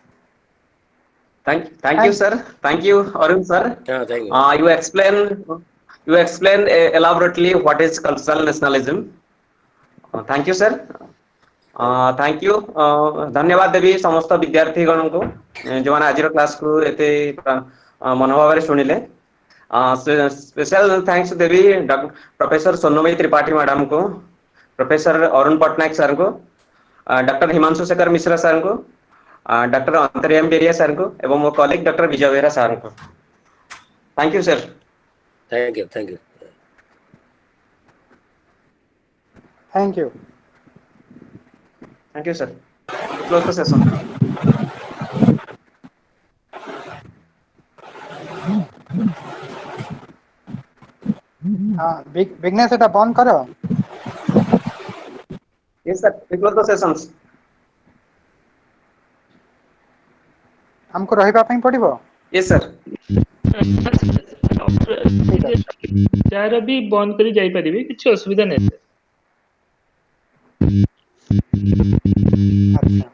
Thank you, sir. Thank you, Arun, sir. Yeah, thank you. You explain elaborately what is cultural nationalism. Thank you, sir. Thank you धन्यवाद देवी समस्त विद्यार्थी गण को जो आज class को एते मनोभाव शुणिले स्पेशल थैंक्स देवी प्रोफेसर सोनमयी त्रिपाठी मैडम को, प्रोफेसर अरुण पटनायक सर को, डॉक्टर हिमांशु शेखर मिश्रा सर को, डॉक्टर अंतर्यामी बेरिया सर को एवं मो कॉलेज डॉक्टर विजय बेहरा सर को। Thank you sir. Thank you, thank you. Thank you. Thank you, sir. Close the session. Vignesh এটা বন্ধ করো। Yes, sir. We close the sessions. ଆମକୁ ରହିବା ପାଇଁ ପଡିବ। Yes, sir. ଯାହାର ବି ବନ୍ଦ କରି ଯାଇପାରିବେ, କିଛି ଅସୁବିଧା ନାହିଁ। ଆଚ୍ଛା।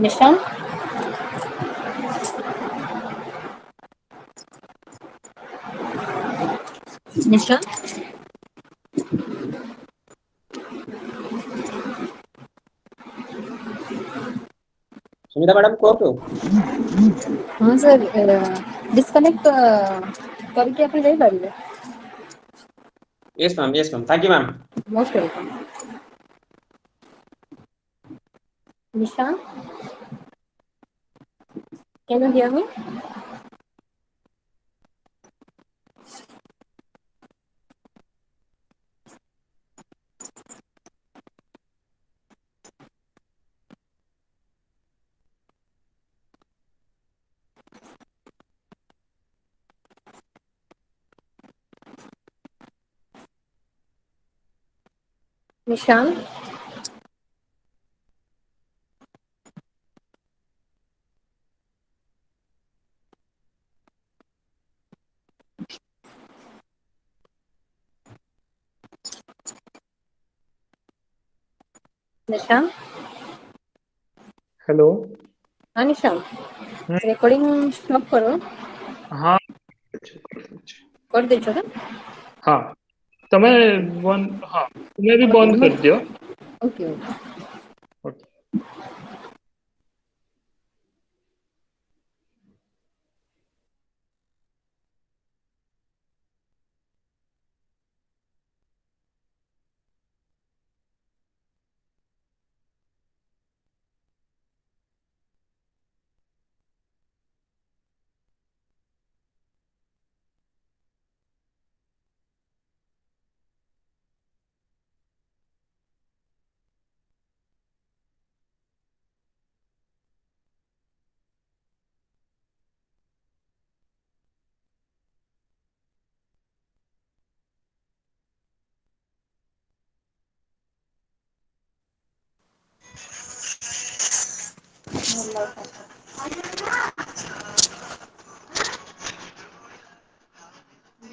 निशान निशान सुमिता मैडम कहतु। हाँ सर डिस्कनेक्ट करके आप जाई पारिबे। Yes, ma'am. Yes, ma'am. Thank you, ma'am. Most welcome. निशान कैन यू हियर मी? निशान निशान हेलो। हाँ निशान रिकॉर्डिंग स्टॉप करो। हाँ कर देछो ना? हाँ तमे बंद, हाँ तुम्हें भी बंद कर दियो। Okay okay. ओके।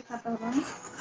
खाता होगा।